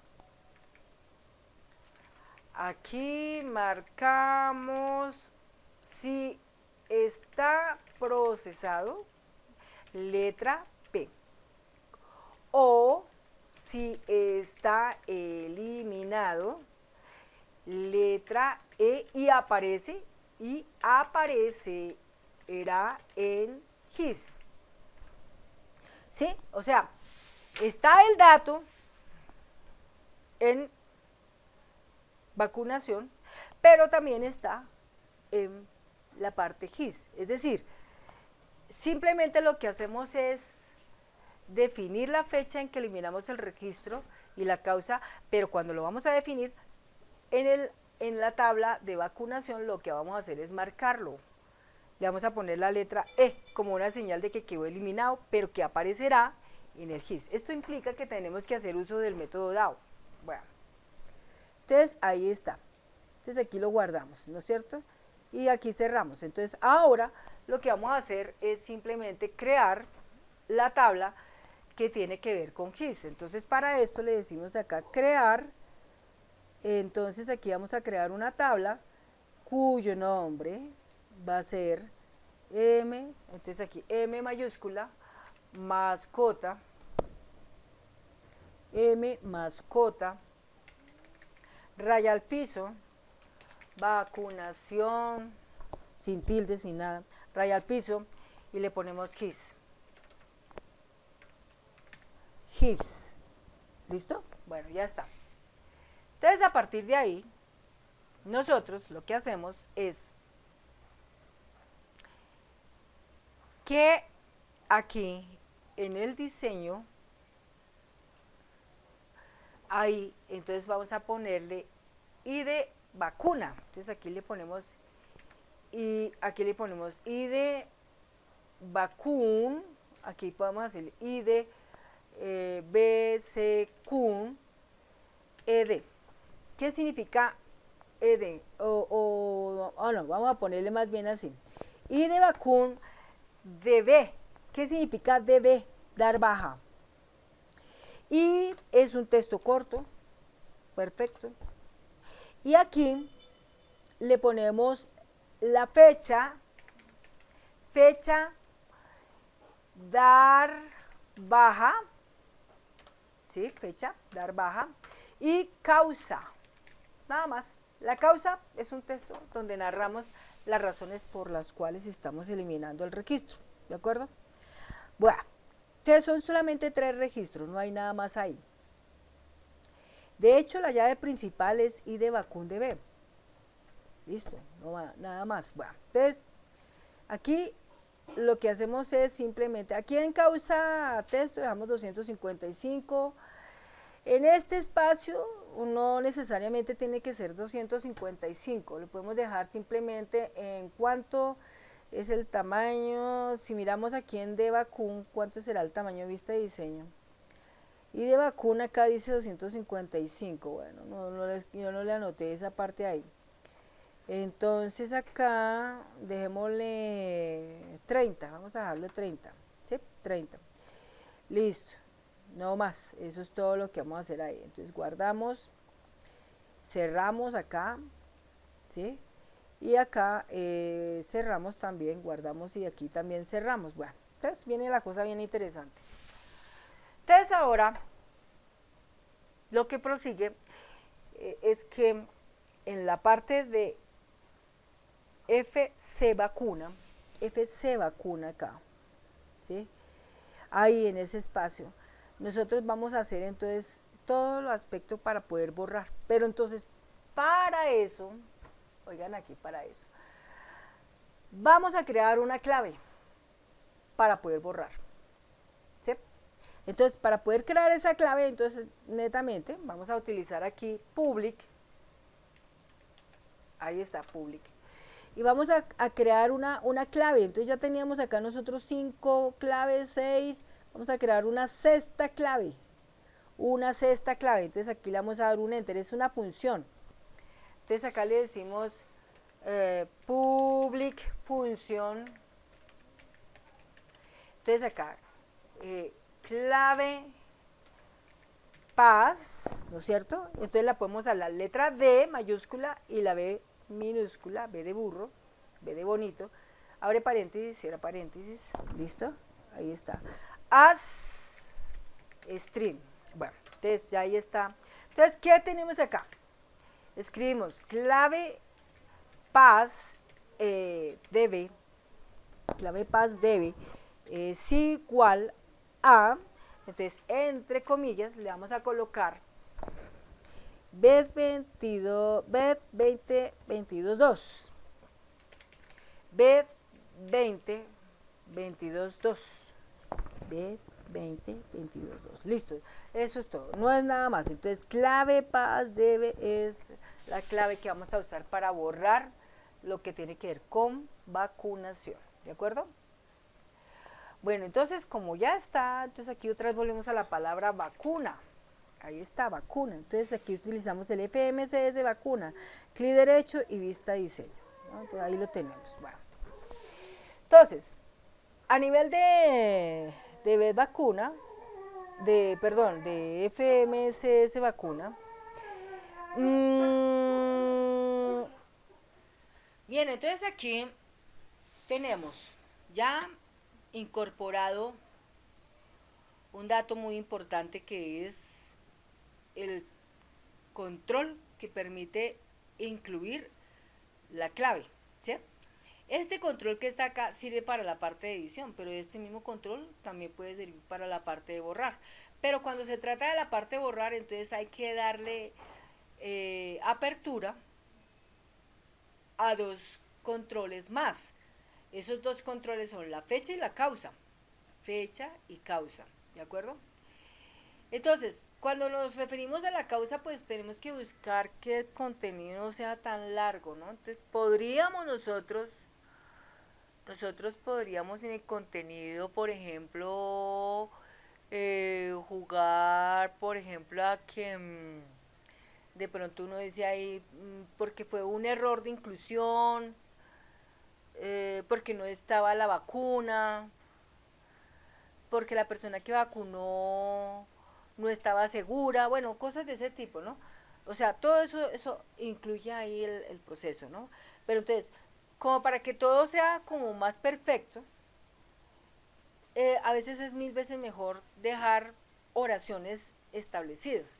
si está procesado, letra P, o si está eliminado, letra E, y aparecerá en GIS. ¿Sí? O sea, está el dato en vacunación, pero también está en la parte GIS. Es decir, simplemente lo que hacemos es definir la fecha en que eliminamos el registro y la causa, pero cuando lo vamos a definir en la tabla de vacunación, lo que vamos a hacer es marcarlo. Le vamos a poner la letra E como una señal de que quedó eliminado, pero que aparecerá en el GIS. Esto implica que tenemos que hacer uso del método DAO. Bueno, entonces ahí está. Entonces aquí lo guardamos, ¿no es cierto? Y aquí cerramos. Entonces ahora lo que vamos a hacer es simplemente crear la tabla que tiene que ver con GIS. Entonces para esto le decimos acá crear. Entonces aquí vamos a crear una tabla cuyo nombre va a ser M, entonces aquí M mayúscula, mascota, M mascota, raya al piso, vacunación, sin tilde, sin nada, raya al piso, y le ponemos GIS. GIS, ¿listo? Bueno, ya está. Entonces a partir de ahí, nosotros lo que hacemos es que aquí en el diseño, ahí, entonces vamos a ponerle I de vacuna. Entonces aquí le ponemos I de vacun, aquí podemos hacer I de BCCUN, ED. ¿Qué significa ED? No, vamos a ponerle más bien así. I de vacun, DB. ¿Qué significa DB? Dar baja. Y es un texto corto, perfecto. Y aquí le ponemos la fecha, dar baja, ¿sí? Fecha, dar baja, y causa, nada más. La causa es un texto donde narramos las razones por las cuales estamos eliminando el registro, ¿de acuerdo? Bueno, entonces son solamente 3 registros, no hay nada más ahí. De hecho, la llave principal es I de vacun DB. Listo, no va, nada más. Bueno, entonces, aquí lo que hacemos es simplemente, aquí en causa texto dejamos 255. En este espacio no necesariamente tiene que ser 255, lo podemos dejar simplemente en cuánto es el tamaño. Si miramos aquí en de vacun, ¿cuánto será el tamaño vista de diseño? Y de vacuna acá dice 255, bueno, yo no le anoté esa parte ahí. Entonces acá dejémosle 30, vamos a dejarle 30, ¿sí? 30. Listo, no más, eso es todo lo que vamos a hacer ahí. Entonces guardamos, cerramos acá, ¿sí? Y acá cerramos también, guardamos y aquí también cerramos. Bueno, entonces viene la cosa bien interesante. Entonces ahora lo que prosigue es que en la parte de FC vacuna acá, ¿sí? Ahí en ese espacio, nosotros vamos a hacer entonces todo el aspecto para poder borrar. Pero entonces, para eso, oigan aquí, para eso, vamos a crear una clave para poder borrar, ¿sí? Entonces, para poder crear esa clave, entonces, netamente, vamos a utilizar aquí public, ahí está, public, y vamos a crear una clave. Entonces ya teníamos acá nosotros 5 claves, 6, vamos a crear una sexta clave, entonces aquí le vamos a dar un enter, es una función. Entonces acá le decimos public función, entonces acá clave pass, ¿no es cierto? Entonces la podemos a la letra D mayúscula y la B minúscula, B de burro, B de bonito, abre paréntesis, cierra paréntesis, listo, ahí está, as string. Bueno, entonces ya ahí está. Entonces, ¿qué tenemos acá? Escribimos clave pass debe, clave pass debe es igual a, entonces entre comillas le vamos a colocar bed22, bed2022.2, bed2022.2, 2022. Listo, eso es todo, no es nada más. Entonces, clave paz debe es la clave que vamos a usar para borrar lo que tiene que ver con vacunación, ¿de acuerdo? Bueno, entonces como ya está, entonces aquí otra vez volvemos a la palabra vacuna. Ahí está, vacuna. Entonces aquí utilizamos el FMCS vacuna, clic derecho y vista diseño, ¿no? Entonces ahí lo tenemos. Bueno. Entonces, a nivel de vacuna, de FMCS vacuna, bien, entonces aquí tenemos ya incorporado un dato muy importante que es el control que permite incluir la clave, ¿sí? Este control que está acá sirve para la parte de edición, pero este mismo control también puede servir para la parte de borrar. Pero cuando se trata de la parte de borrar, entonces hay que darle apertura a dos controles más. Esos dos controles son la fecha y la causa. Fecha y causa, ¿de acuerdo? Entonces, cuando nos referimos a la causa, pues tenemos que buscar que el contenido no sea tan largo, ¿no? Entonces, nosotros podríamos en el contenido, por ejemplo, jugar, por ejemplo, a que de pronto uno dice ahí, porque fue un error de inclusión, porque no estaba la vacuna, porque la persona que vacunó no estaba segura, bueno, cosas de ese tipo, ¿no? O sea, todo eso incluye ahí el proceso, ¿no? Pero entonces, como para que todo sea como más perfecto, a veces es mil veces mejor dejar oraciones establecidas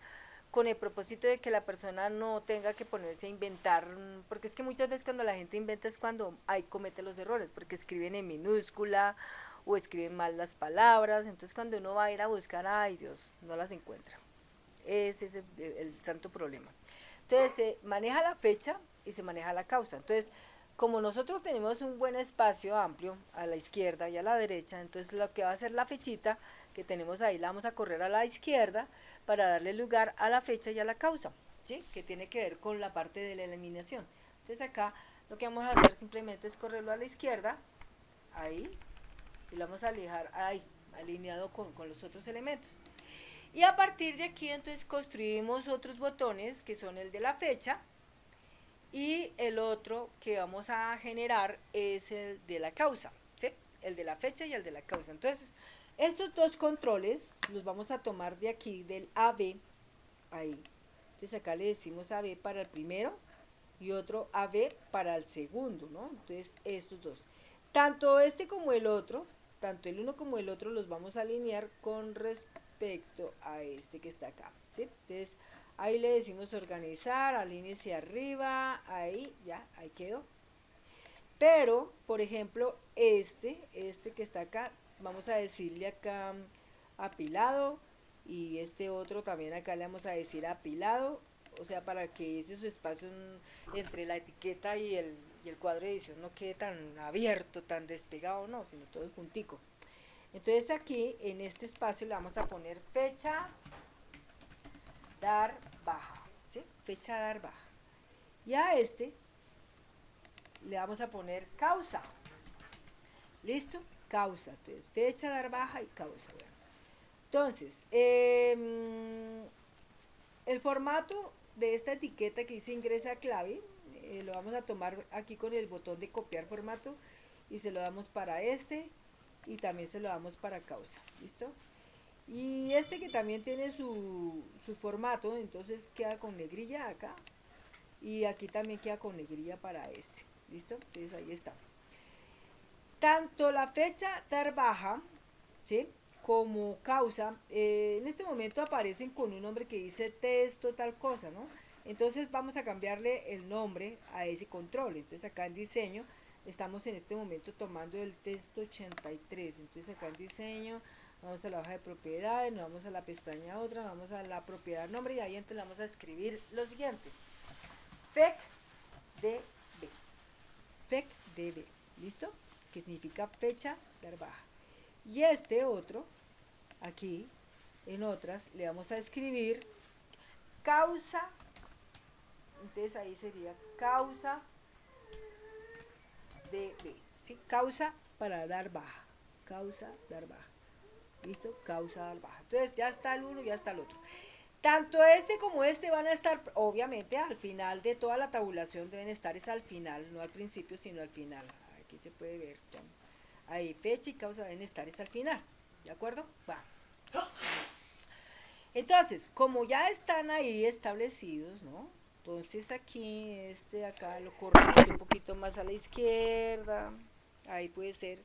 con el propósito de que la persona no tenga que ponerse a inventar, porque es que muchas veces cuando la gente inventa es cuando ahí comete los errores, porque escriben en minúscula o escriben mal las palabras, entonces cuando uno va a ir a buscar, ay Dios, no las encuentra. Ese es el santo problema. Entonces se maneja la fecha y se maneja la causa. Entonces, como nosotros tenemos un buen espacio amplio a la izquierda y a la derecha, entonces lo que va a hacer la fechita que tenemos ahí la vamos a correr a la izquierda para darle lugar a la fecha y a la causa, ¿sí? Que tiene que ver con la parte de la eliminación. Entonces acá lo que vamos a hacer simplemente es correrlo a la izquierda, ahí, y lo vamos a dejar ahí, alineado con los otros elementos. Y a partir de aquí entonces construimos otros botones que son el de la fecha y el otro que vamos a generar es el de la causa, ¿sí? El de la fecha y el de la causa. Entonces estos dos controles los vamos a tomar de aquí del AB, ahí. Entonces acá le decimos AB para el primero y otro AB para el segundo, ¿no? Entonces estos dos. Tanto este como el otro, tanto el uno como el otro los vamos a alinear con respecto a este que está acá, ¿sí? Entonces ahí le decimos organizar, alíñese arriba, ahí, ya, ahí quedó. Pero, por ejemplo, este que está acá, vamos a decirle acá apilado y este otro también acá le vamos a decir apilado, o sea, para que ese su espacio entre la etiqueta y el cuadro de edición no quede tan abierto, tan despegado, no, sino todo juntico. Entonces aquí en este espacio le vamos a poner fecha, dar, baja, ¿sí? Fecha, dar, baja. Y a este le vamos a poner causa. ¿Listo? Causa. Entonces, fecha, dar, baja y causa. Bueno. Entonces, el formato de esta etiqueta que dice ingresa clave, lo vamos a tomar aquí con el botón de copiar formato y se lo damos para este y también se lo damos para causa. ¿Listo? Y este que también tiene su formato, entonces queda con negrilla acá y aquí también queda con negrilla para este. ¿Listo? Entonces ahí está. Tanto la fecha dar baja, ¿sí? Como causa, en este momento aparecen con un nombre que dice texto tal cosa, ¿no? Entonces vamos a cambiarle el nombre a ese control. Entonces acá en diseño estamos en este momento tomando el texto 83. Entonces acá en diseño vamos a la hoja de propiedades, nos vamos a la pestaña otra, vamos a la propiedad nombre y ahí entonces vamos a escribir lo siguiente. FECDB. FECDB. ¿Listo? Que significa fecha dar baja. Y este otro aquí, en otras, le vamos a escribir causa, entonces ahí sería causa de B, ¿sí? Causa para dar baja, causa, dar baja, ¿listo? Causa, dar baja. Entonces ya está el uno, ya está el otro. Tanto este como este van a estar, obviamente, al final de toda la tabulación deben estar, es al final, no al principio, sino al final. Aquí se puede ver, ahí fecha y causa deben estar, es al final, ¿de acuerdo? Va. Entonces, como ya están ahí establecidos, ¿no? Entonces aquí, este de acá lo corremos un poquito más a la izquierda, ahí puede ser.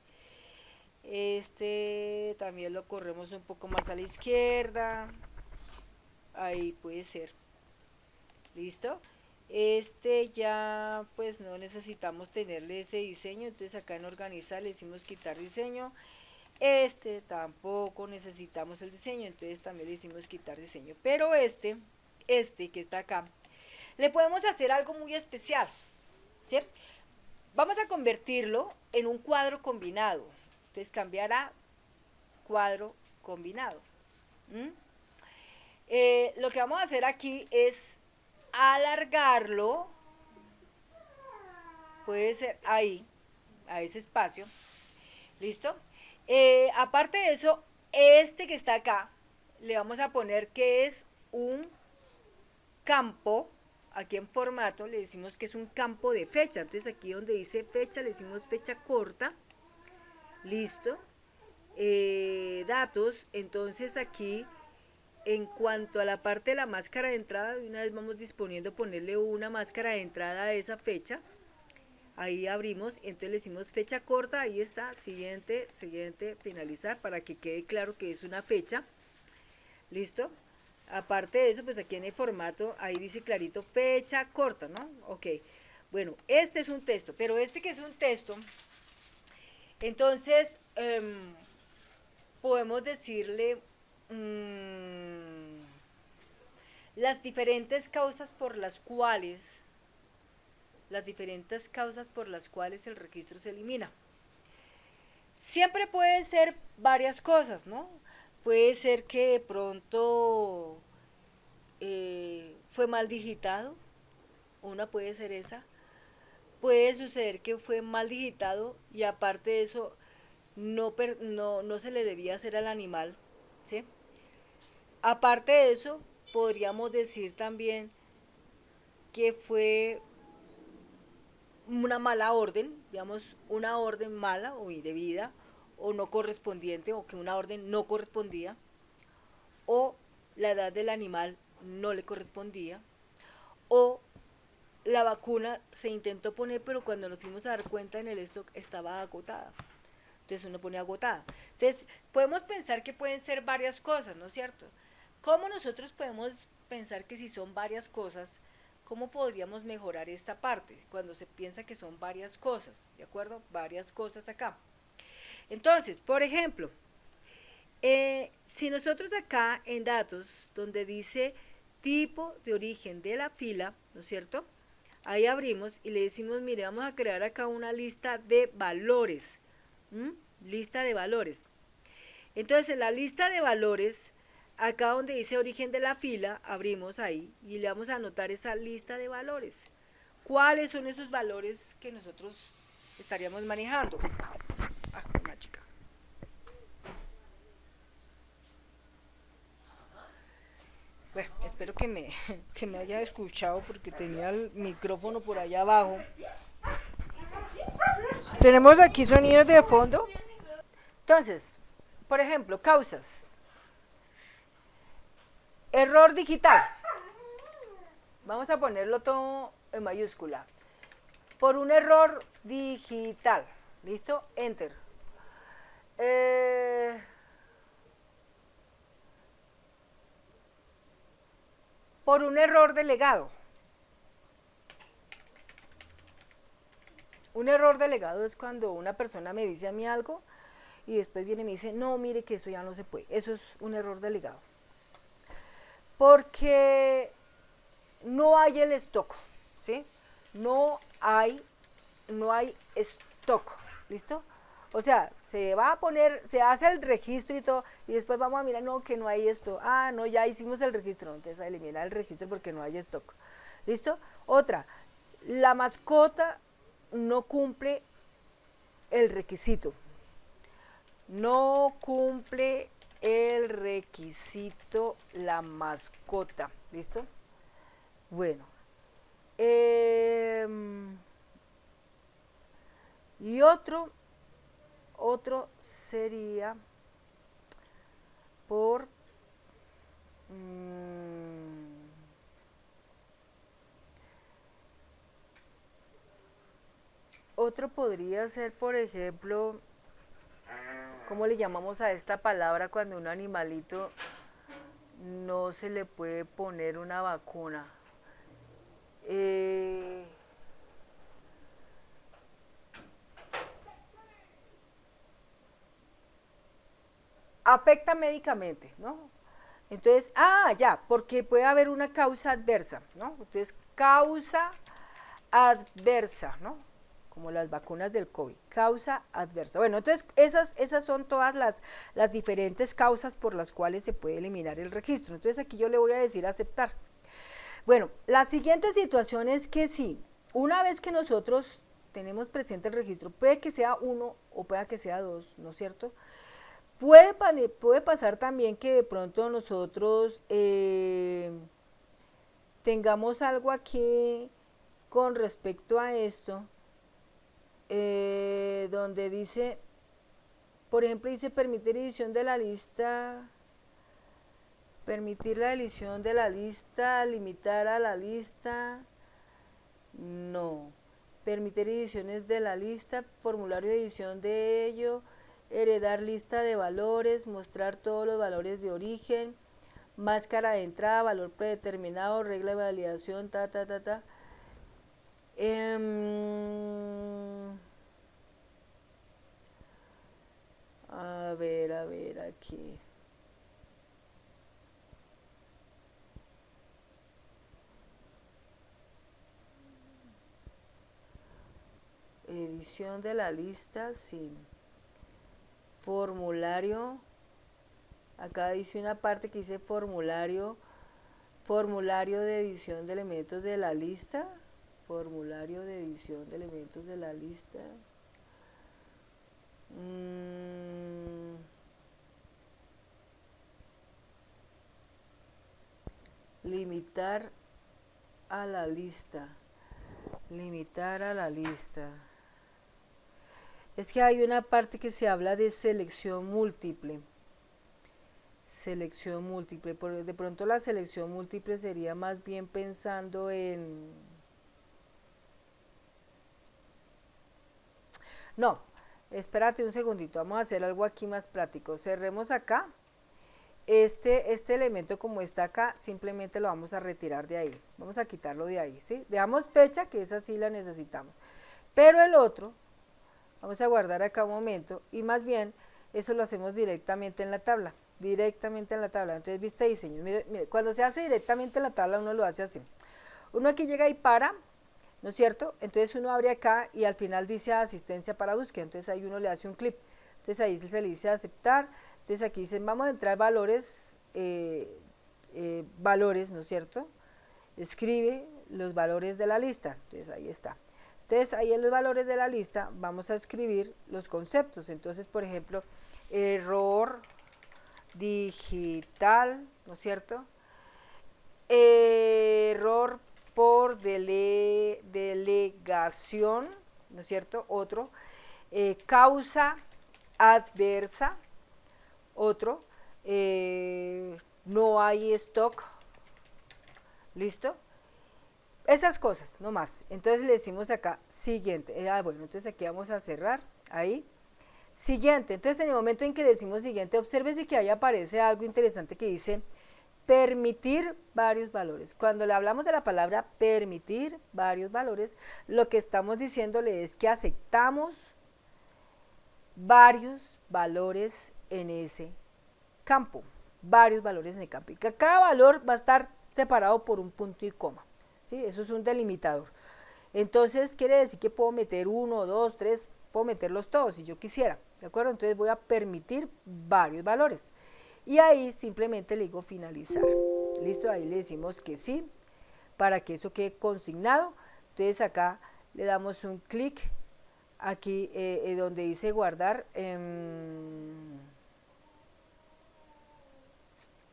Este también lo corremos un poco más a la izquierda, ahí puede ser. ¿Listo? Este ya pues no necesitamos tenerle ese diseño, entonces acá en organizar le decimos quitar diseño. Este tampoco necesitamos el diseño, entonces también le decimos quitar diseño. Pero este que está acá, le podemos hacer algo muy especial, ¿sí? Vamos a convertirlo en un cuadro combinado. Entonces cambiar a cuadro combinado. Lo que vamos a hacer aquí es alargarlo, puede ser ahí, a ese espacio, ¿listo? Aparte de eso, este que está acá, le vamos a poner que es un campo, aquí en formato le decimos que es un campo de fecha, entonces aquí donde dice fecha le decimos fecha corta, ¿listo? Datos, entonces aquí en cuanto a la parte de la máscara de entrada, de una vez vamos disponiendo ponerle una máscara de entrada a esa fecha. Ahí abrimos, entonces le decimos fecha corta, ahí está, siguiente, finalizar, para que quede claro que es una fecha. ¿Listo? Aparte de eso, pues aquí en el formato, ahí dice clarito fecha corta, ¿no? Ok. Bueno, este es un texto, pero este que es un texto, entonces podemos decirle las diferentes causas por las cuales el registro se elimina. Siempre puede ser varias cosas, ¿no? Puede ser que de pronto fue mal digitado, una puede ser esa. Puede suceder que fue mal digitado y aparte de eso no se le debía hacer al animal, ¿sí? Aparte de eso, podríamos decir también que fue una mala orden, digamos, una orden mala o indebida o no correspondiente, o que una orden no correspondía, o la edad del animal no le correspondía, o la vacuna se intentó poner, pero cuando nos fuimos a dar cuenta en el stock estaba agotada. Entonces uno pone agotada. Entonces podemos pensar que pueden ser varias cosas, ¿no es cierto? ¿Cómo nosotros podemos pensar que si son varias cosas, cómo podríamos mejorar esta parte cuando se piensa que son varias cosas? ¿De acuerdo? Varias cosas acá. Entonces, por ejemplo, si nosotros acá en datos, donde dice tipo de origen de la fila, ¿no es cierto? Ahí abrimos y le decimos, mire, vamos a crear acá una lista de valores. Lista de valores. Entonces, en la lista de valores, acá donde dice origen de la fila, abrimos ahí y le vamos a anotar esa lista de valores. ¿Cuáles son esos valores que nosotros estaríamos manejando? Una chica. Bueno, espero que me haya escuchado porque tenía el micrófono por allá abajo. Tenemos aquí sonidos de fondo. Entonces, por ejemplo, causas. Error digital. Vamos a ponerlo todo en mayúscula. Por un error digital. ¿Listo? Enter. Por un error delegado. Un error delegado es cuando una persona me dice a mí algo y después viene y me dice, no, mire que eso ya no se puede. Eso es un error delegado. Porque no hay el stock, ¿sí? No hay stock, ¿listo? O sea, se va a poner, se hace el registro y todo, y después vamos a mirar, no, que no hay esto. Ah, no, ya hicimos el registro, entonces a eliminar el registro porque no hay stock. ¿Listo? Otra, la mascota no cumple el requisito. No cumple el requisito la mascota. ¿Listo? Bueno. Y otro sería por otro podría ser, por ejemplo, ¿cómo le llamamos a esta palabra cuando un animalito no se le puede poner una vacuna? Afecta médicamente, ¿no? Entonces, ya, porque puede haber una causa adversa, ¿no? Entonces, causa adversa, ¿no? Como las vacunas del COVID, causa adversa. Bueno, entonces esas son todas las diferentes causas por las cuales se puede eliminar el registro. Entonces aquí yo le voy a decir aceptar. Bueno, la siguiente situación es que si una vez que nosotros tenemos presente el registro, puede que sea uno o pueda que sea dos, ¿no es cierto? Puede pasar también que de pronto nosotros tengamos algo aquí con respecto a esto, donde dice, por ejemplo, dice permitir edición de la lista, permitir la edición de la lista, limitar a la lista, no, permitir ediciones de la lista, formulario de edición de ello, heredar lista de valores, mostrar todos los valores de origen, máscara de entrada, valor predeterminado, regla de validación, a ver aquí. Edición de la lista, sí. Formulario. Acá dice una parte que dice formulario de edición de elementos de la lista. Formulario de edición de elementos de la lista. Limitar a la lista. Limitar a la lista. Es que hay una parte que se habla de selección múltiple. Selección múltiple. De pronto la selección múltiple sería más bien pensando en... No, espérate un segundito, vamos a hacer algo aquí más práctico. Cerremos acá. Este elemento como está acá, simplemente lo vamos a retirar de ahí. Vamos a quitarlo de ahí, ¿sí? Dejamos fecha, que esa sí la necesitamos. Pero el otro, vamos a guardar acá un momento, y más bien, eso lo hacemos directamente en la tabla. Directamente en la tabla. Entonces, vista de diseño. Mire, cuando se hace directamente en la tabla, uno lo hace así. Uno aquí llega y para, ¿no es cierto? Entonces uno abre acá y al final dice asistencia para búsqueda. Entonces ahí uno le hace un clip. Entonces ahí se le dice aceptar. Entonces aquí dicen, vamos a entrar valores, ¿no es cierto? Escribe los valores de la lista. Entonces ahí está. Entonces ahí en los valores de la lista vamos a escribir los conceptos. Entonces, por ejemplo, error digital, ¿no es cierto? Error por delegación, ¿no es cierto? Otro. Causa adversa. Otro. No hay stock. ¿Listo? Esas cosas, no más. Entonces le decimos acá, siguiente. Bueno, entonces aquí vamos a cerrar, ahí. Siguiente, entonces en el momento en que le decimos siguiente, obsérvese que ahí aparece algo interesante que dice permitir varios valores. Cuando le hablamos de la palabra permitir varios valores, lo que estamos diciéndole es que aceptamos varios valores en ese campo, varios valores en el campo, y que cada valor va a estar separado por un punto y coma, ¿sí? Eso es un delimitador. Entonces quiere decir que puedo meter 1, 2, 3, puedo meterlos todos si yo quisiera, ¿de acuerdo? Entonces voy a permitir varios valores. Y ahí simplemente le digo finalizar. Listo, ahí le decimos que sí, para que eso quede consignado. Entonces acá le damos un clic aquí donde dice guardar.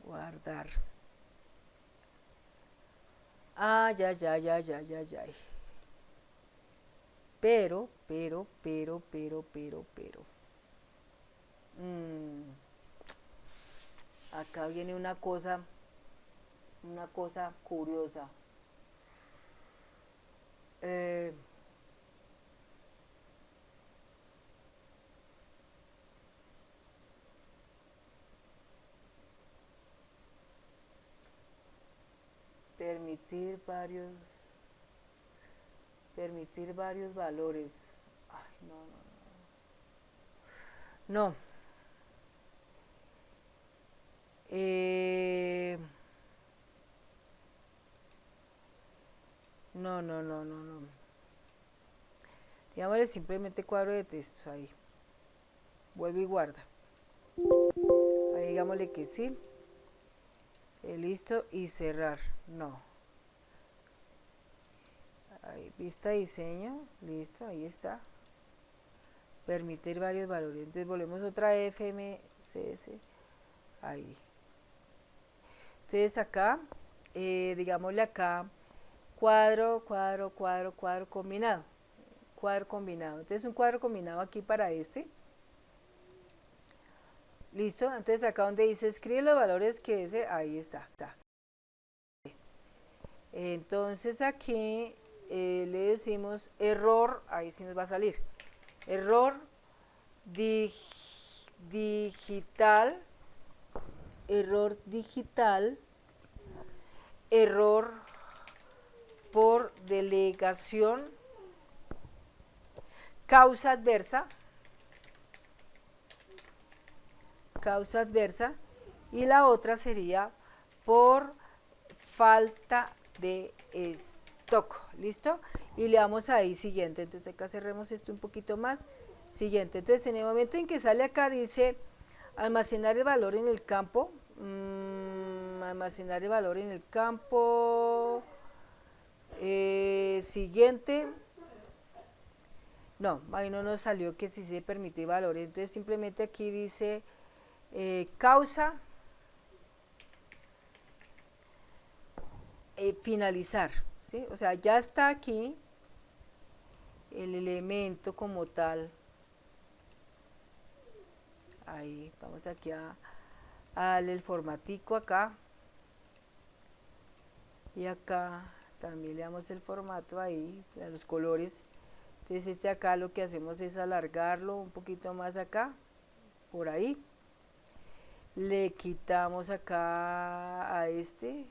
Guardar. Ya. Pero. Acá viene una cosa curiosa. Permitir varios valores. Ay, no. No. Digámosle simplemente cuadro de texto ahí. Vuelve y guarda. Ahí digámosle que sí. Listo y cerrar. No. Ahí, vista diseño. Listo, ahí está. Permitir varios valores. Entonces volvemos otra FMCS. Ahí. Entonces acá, digámosle acá, cuadro combinado. Cuadro combinado. Entonces un cuadro combinado aquí para este. Listo. Entonces acá donde dice escribe los valores que ese, ahí está. Entonces aquí le decimos error, ahí sí nos va a salir. Error digital, error por delegación, causa adversa, y la otra sería por falta de stock. ¿Listo? Y le damos ahí siguiente. Entonces acá cerremos esto un poquito más. Siguiente. Entonces en el momento en que sale acá dice almacenar el valor en el campo. Almacenar el valor en el campo. Siguiente. No, ahí no nos salió que sí se permite valores. Entonces simplemente aquí dice causa. Finalizar, ¿sí? O sea, ya está aquí el elemento como tal. Ahí, vamos aquí a darle el formatico acá. Y acá también le damos el formato ahí, a los colores. Entonces este acá lo que hacemos es alargarlo un poquito más acá, por ahí. Le quitamos acá a este.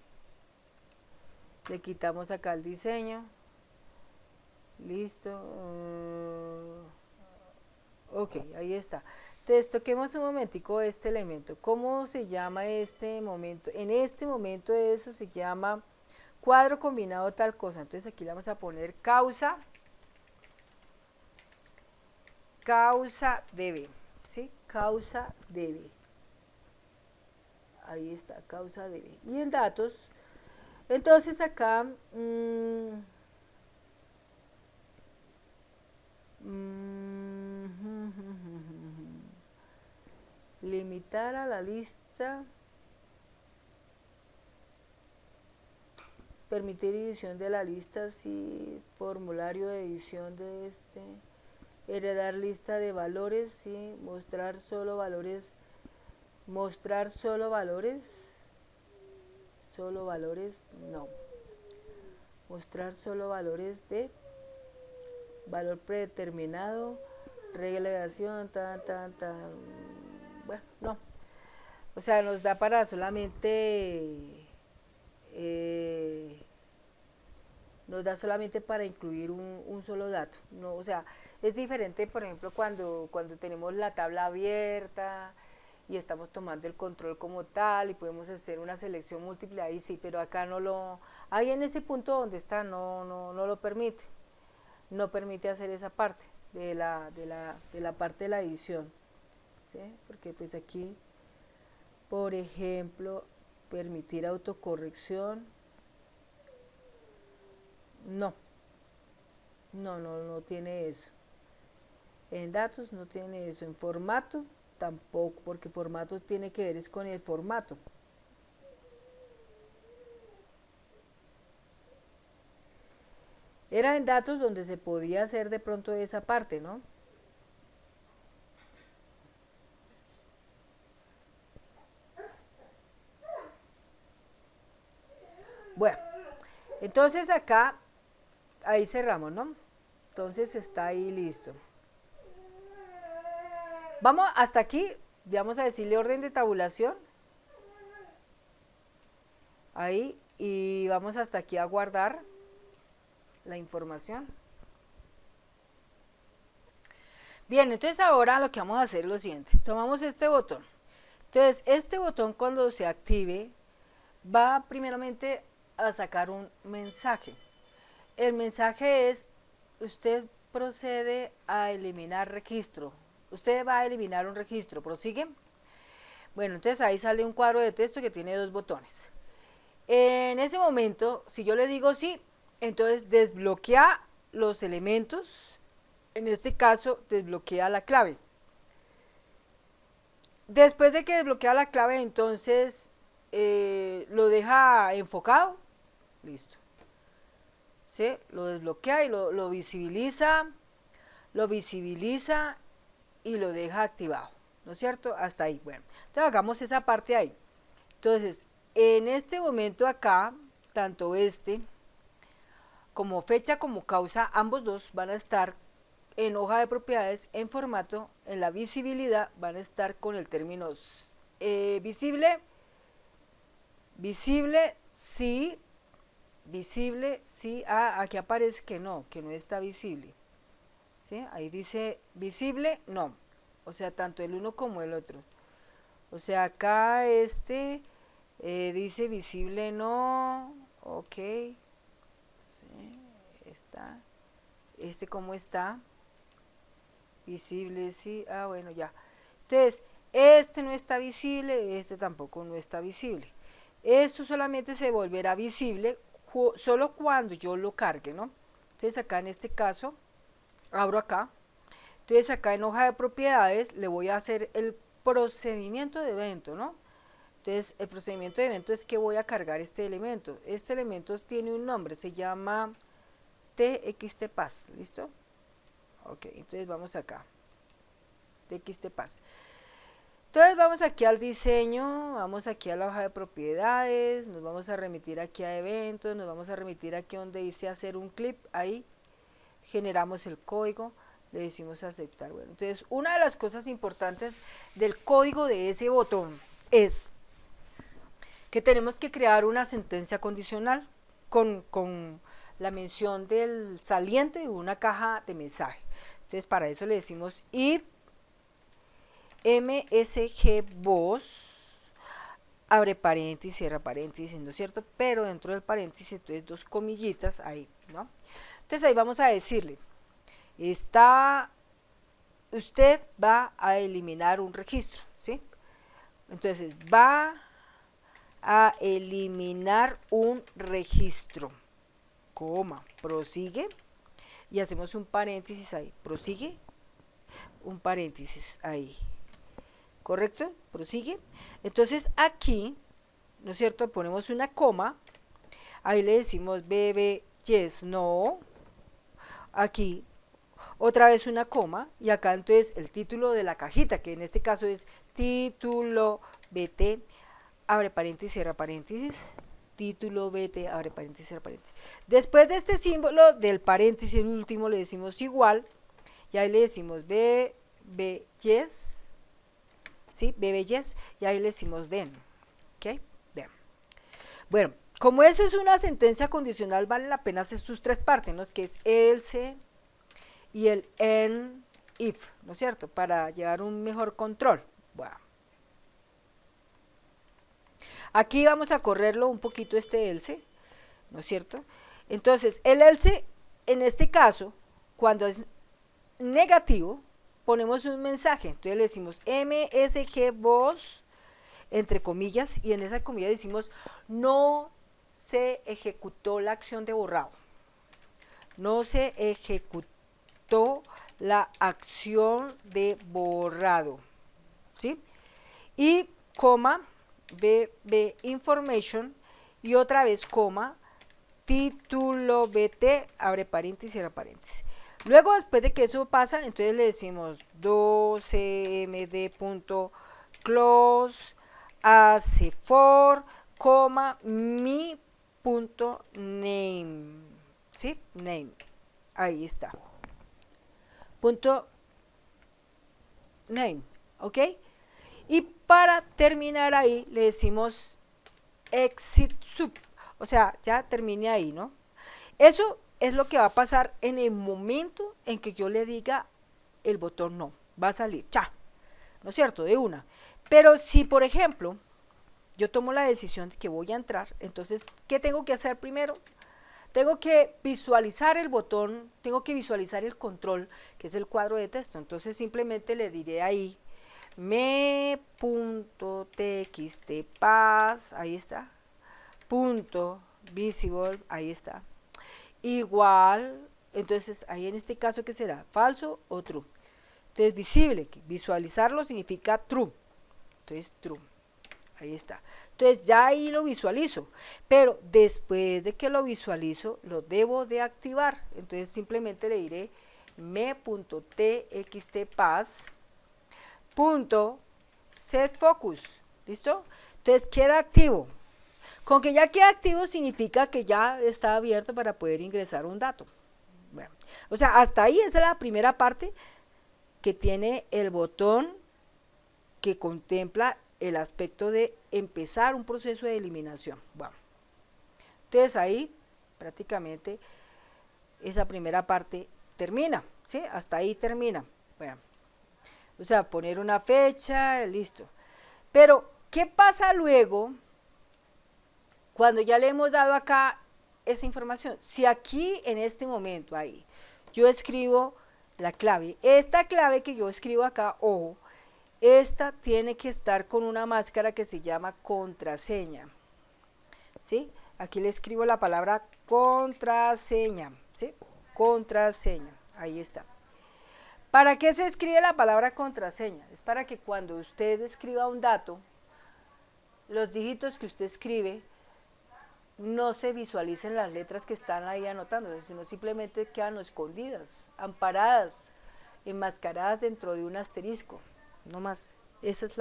Le quitamos acá el diseño. Listo. Ok, ahí está. Entonces toquemos un momentico este elemento. ¿Cómo se llama este momento? En este momento eso se llama cuadro combinado tal cosa. Entonces aquí le vamos a poner causa debe. ¿Sí? Causa debe. Ahí está, causa debe. Y en datos, entonces acá limitar a la lista, permitir edición de la lista, sí, formulario de edición de este, heredar lista de valores, sí, mostrar solo valores, no, mostrar solo valores de valor predeterminado, regulación, bueno, no. O sea, nos da para solamente, nos da solamente para incluir un solo dato. No, o sea, es diferente, por ejemplo, cuando tenemos la tabla abierta y estamos tomando el control como tal y podemos hacer una selección múltiple, ahí sí, pero acá no lo, ahí en ese punto donde está no lo permite, no permite hacer esa parte. de la parte de la edición, ¿sí? Porque pues aquí, por ejemplo, permitir autocorrección, no tiene eso. En datos no tiene eso, en formato tampoco, porque formato tiene que ver es con el formato. Era en datos donde se podía hacer de pronto esa parte, ¿no? Bueno, entonces acá, ahí cerramos, ¿no? Entonces está ahí listo. Vamos hasta aquí, vamos a decirle orden de tabulación. Ahí, y vamos hasta aquí a guardar la información. Bien, entonces ahora lo que vamos a hacer es lo siguiente. Tomamos este botón. Entonces, este botón cuando se active va primeramente a sacar un mensaje. El mensaje es, usted procede a eliminar registro. Usted va a eliminar un registro. ¿Prosigue? Bueno, entonces ahí sale un cuadro de texto que tiene dos botones. En ese momento, si yo le digo sí, entonces desbloquea los elementos. En este caso, desbloquea la clave. Después de que desbloquea la clave, entonces lo deja enfocado. Listo. ¿Sí? Lo desbloquea y lo visibiliza y lo deja activado, ¿no es cierto? Hasta ahí. Bueno, entonces hagamos esa parte ahí. Entonces, en este momento acá, tanto este como fecha como causa, ambos dos van a estar en hoja de propiedades, en formato, en la visibilidad, van a estar con el término visible, sí, aquí aparece que no está visible, ¿sí? Ahí dice visible, no, o sea, tanto el uno como el otro, o sea, acá dice visible, no, ok, ¿sí? Está, ¿cómo está? Visible, sí, bueno, ya. Entonces, este no está visible, este tampoco no está visible. Esto solamente se volverá visible solo cuando yo lo cargue, ¿no? Entonces, acá en este caso, abro acá. Entonces, acá en hoja de propiedades le voy a hacer el procedimiento de evento, ¿no? Entonces, el procedimiento de evento es que voy a cargar este elemento. Este elemento tiene un nombre, se llama txtpass, ¿listo? Ok, entonces vamos acá, txtpass. Entonces vamos aquí al diseño, vamos aquí a la hoja de propiedades, nos vamos a remitir aquí a eventos, nos vamos a remitir aquí donde dice hacer un clip, ahí generamos el código, le decimos aceptar. Bueno, entonces una de las cosas importantes del código de ese botón es que tenemos que crear una sentencia condicional con la mención del saliente de una caja de mensaje. Entonces para eso le decimos if msgBoss, abre paréntesis, cierra paréntesis, ¿no es cierto? Pero dentro del paréntesis, entonces dos comillitas ahí, ¿no? Entonces ahí vamos a decirle, usted va a eliminar un registro, ¿sí? Entonces va a eliminar un registro, coma, prosigue, y hacemos un paréntesis ahí, prosigue, un paréntesis ahí, ¿correcto? Prosigue. Entonces aquí, ¿no es cierto? Ponemos una coma, ahí le decimos bebe, yes, no, aquí otra vez una coma, y acá entonces el título de la cajita, que en este caso es título BT, abre paréntesis, cierra paréntesis, título BT, abre paréntesis, cierra paréntesis. Después de este símbolo del paréntesis, el último le decimos igual, y ahí le decimos yes, ¿sí? yes, y ahí le decimos then, ¿ok? Then. Bueno, como eso es una sentencia condicional, vale la pena hacer sus tres partes, ¿no? Que es else y el end if, ¿no es cierto? Para llevar un mejor control. Bueno. Aquí vamos a correrlo un poquito este else, ¿no es cierto? Entonces, el else, en este caso, cuando es negativo, ponemos un mensaje. Entonces le decimos MSG voz, entre comillas, y en esa comilla decimos no se ejecutó la acción de borrado. No se ejecutó la acción de borrado. ¿Sí? Y coma, BB information, y otra vez coma, título BT, abre paréntesis, cierra paréntesis. Luego, después de que eso pasa, entonces le decimos 12md.close hace for, coma, mi.name, ¿sí? Name, ahí está. Punto name, ¿ok? Y para terminar ahí, le decimos exit sub, o sea, ya termine ahí, ¿no? Eso es lo que va a pasar en el momento en que yo le diga el botón no, va a salir, ya, ¿no es cierto? De una. Pero si, por ejemplo, yo tomo la decisión de que voy a entrar, entonces, ¿qué tengo que hacer primero? Tengo que visualizar el botón, tengo que visualizar el control, que es el cuadro de texto. Entonces, simplemente le diré ahí, me.txtpath, ahí está, punto visible, ahí está, igual, entonces ahí en este caso, ¿qué será? ¿Falso o true? Entonces visible, visualizarlo significa true, entonces true, ahí está. Entonces ya ahí lo visualizo, pero después de que lo visualizo, lo debo de activar. Entonces simplemente le diré me.txtpath punto set focus, ¿listo? Entonces queda activo. Con que ya queda activo significa que ya está abierto para poder ingresar un dato. Bueno, o sea, hasta ahí esa es la primera parte que tiene el botón que contempla el aspecto de empezar un proceso de eliminación. Bueno, entonces ahí prácticamente esa primera parte termina, ¿sí? Hasta ahí termina. Bueno, o sea, poner una fecha, listo. Pero, ¿qué pasa luego cuando ya le hemos dado acá esa información? Si aquí en este momento ahí yo escribo la clave, esta clave que yo escribo acá, ojo, esta tiene que estar con una máscara que se llama contraseña, ¿sí? Aquí le escribo la palabra contraseña, ¿sí? Contraseña, ahí está. ¿Para qué se escribe la palabra contraseña? Es para que cuando usted escriba un dato, los dígitos que usted escribe no se visualicen las letras que están ahí anotando, sino simplemente quedan escondidas, amparadas, enmascaradas dentro de un asterisco, no más. Esa es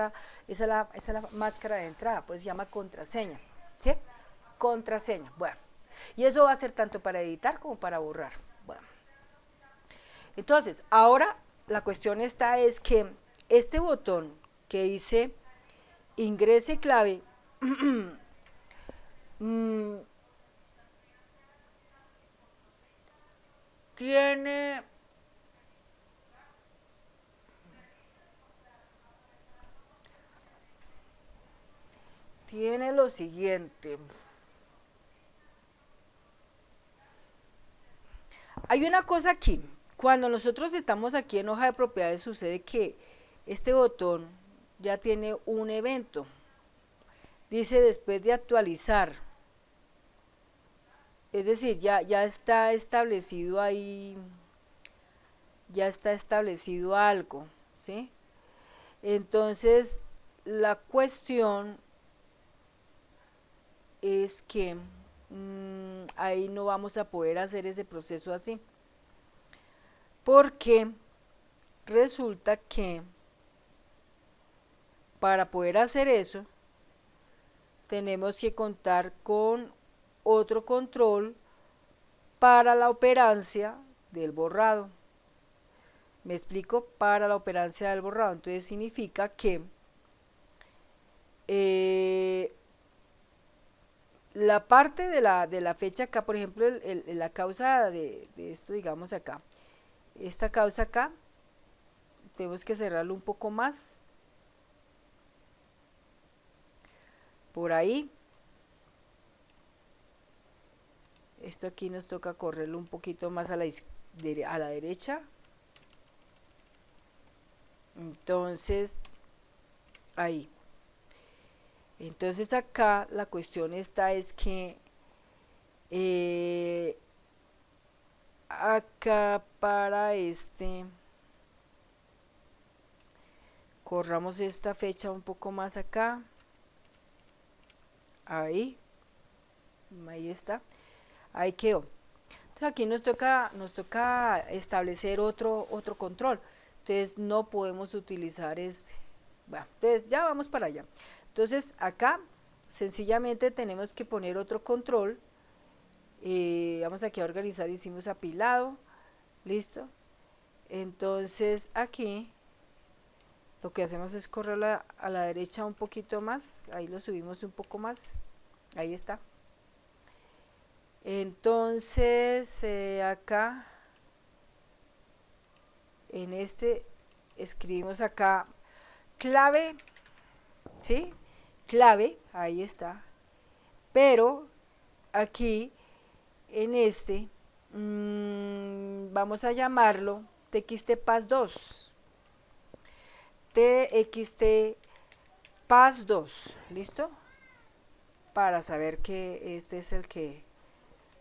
la máscara de entrada, pues se llama contraseña, ¿sí? Contraseña, bueno. Y eso va a ser tanto para editar como para borrar. Bueno. Entonces, ahora la cuestión está es que este botón que dice ingrese clave tiene lo siguiente. Hay una cosa aquí. Cuando nosotros estamos aquí en hoja de propiedades sucede que este botón ya tiene un evento. Dice después de actualizar. Es decir, ya está establecido ahí, ya está establecido algo, ¿sí? Entonces, la cuestión es que ahí no vamos a poder hacer ese proceso así. Porque resulta que para poder hacer eso, tenemos que contar con otro control para la operancia del borrado. Me explico, para la operancia del borrado. Entonces significa que la parte de la fecha acá, por ejemplo, la causa de esto, digamos acá, esta causa acá, tenemos que cerrarlo un poco más, por ahí. Esto aquí nos toca correrlo un poquito más a la derecha. Entonces, ahí. Entonces acá la cuestión está es que acá para corramos esta fecha un poco más acá, ahí está, ahí quedó. Entonces aquí nos toca establecer otro control, entonces no podemos utilizar este. Bueno, entonces ya vamos para allá. Entonces acá sencillamente tenemos que poner otro control. Vamos aquí a organizar, hicimos apilado, listo. Entonces aquí lo que hacemos es correr a la derecha un poquito más, ahí lo subimos un poco más, ahí está. Entonces acá en escribimos acá clave, ¿sí? Clave, ahí está. Pero aquí en vamos a llamarlo txtpas2, txtpas2, ¿listo? Para saber que este es el que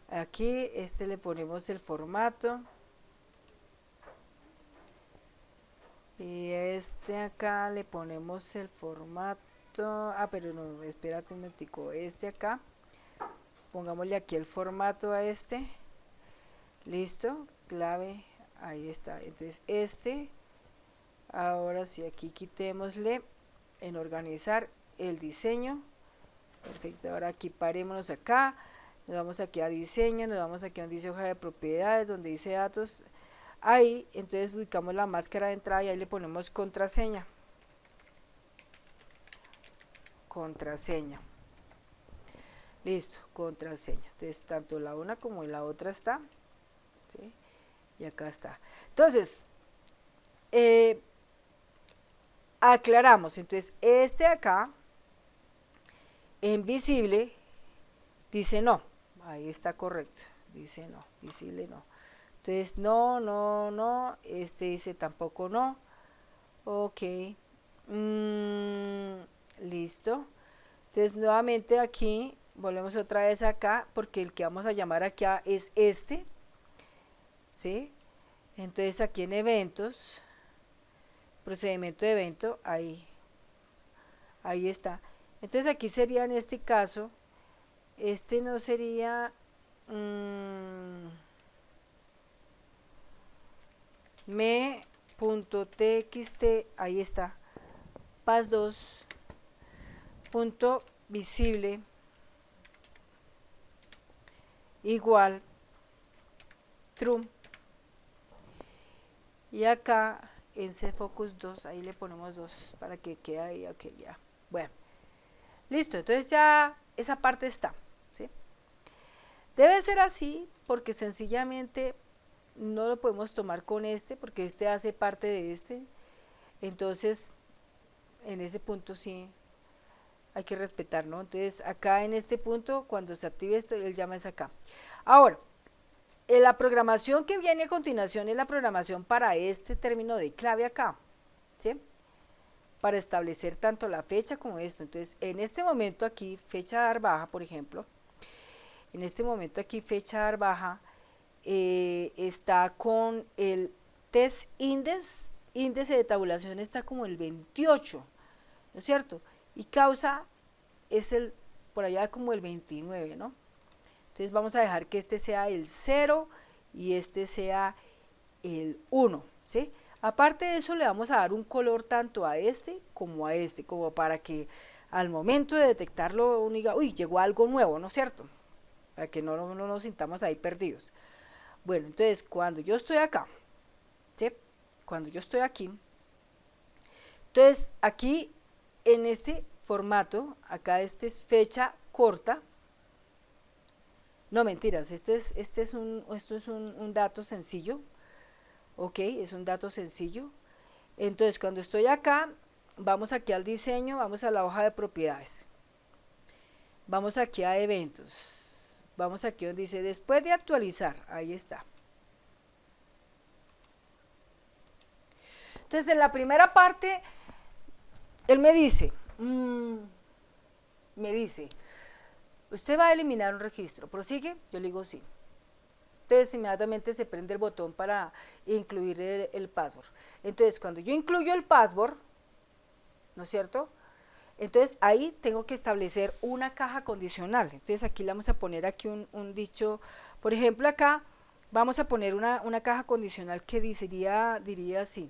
aquí, le ponemos el formato y acá le ponemos el formato, pero no, espérate un momentico, acá pongámosle aquí el formato a listo, clave, ahí está. Entonces ahora sí, aquí quitémosle en organizar el diseño, perfecto. Ahora aquí parémonos acá, nos vamos aquí a diseño, nos vamos aquí a donde dice hoja de propiedades, donde dice datos, ahí. Entonces ubicamos la máscara de entrada y ahí le ponemos contraseña, listo, contraseña. Entonces tanto la una como la otra está, ¿sí? Y acá está. Entonces aclaramos, entonces acá en visible dice no, ahí está correcto, dice no, visible no. Entonces no, dice tampoco no, ok, listo. Entonces nuevamente aquí volvemos otra vez acá, porque el que vamos a llamar acá es ¿sí? Entonces aquí en eventos, procedimiento de evento, ahí está. Entonces aquí sería en este caso, no sería me.txt, ahí está, pas2 punto visible igual true, y acá en cfocus 2 ahí le ponemos 2 para que quede ahí, ok, ya, bueno, listo. Entonces ya esa parte está, ¿sí? Debe ser así porque sencillamente no lo podemos tomar con porque hace parte de entonces en ese punto sí hay que respetar, ¿no? Entonces acá en este punto, cuando se active esto, él llama es acá. Ahora, la programación que viene a continuación es la programación para término de clave acá, ¿sí? Para establecer tanto la fecha como esto. Entonces, en este momento aquí, fecha dar baja, por ejemplo, en este momento aquí, fecha dar baja, está con el test index, índice de tabulación está como el 28, ¿no es cierto? Y causa es por allá como el 29, ¿no? Entonces vamos a dejar que sea el 0 y sea el 1, ¿sí? Aparte de eso le vamos a dar un color tanto a como a como para que al momento de detectarlo uno diga, uy, llegó algo nuevo, ¿no es cierto? Para que no nos sintamos ahí perdidos. Bueno, entonces cuando yo estoy acá, ¿sí? Cuando yo estoy aquí, entonces aquí en este formato, acá es fecha corta, no mentiras, esto es un dato sencillo, ok, es un dato sencillo. Entonces cuando estoy acá, vamos aquí al diseño, vamos a la hoja de propiedades, vamos aquí a eventos, vamos aquí donde dice después de actualizar, ahí está. Entonces, en la primera parte, él me dice, usted va a eliminar un registro, ¿prosigue? Yo le digo sí. Entonces, inmediatamente se prende el botón para incluir el password. Entonces, cuando yo incluyo el password, ¿no es cierto? Entonces, ahí tengo que establecer una caja condicional. Entonces, aquí le vamos a poner aquí un dicho, por ejemplo, acá vamos a poner una caja condicional que diría así.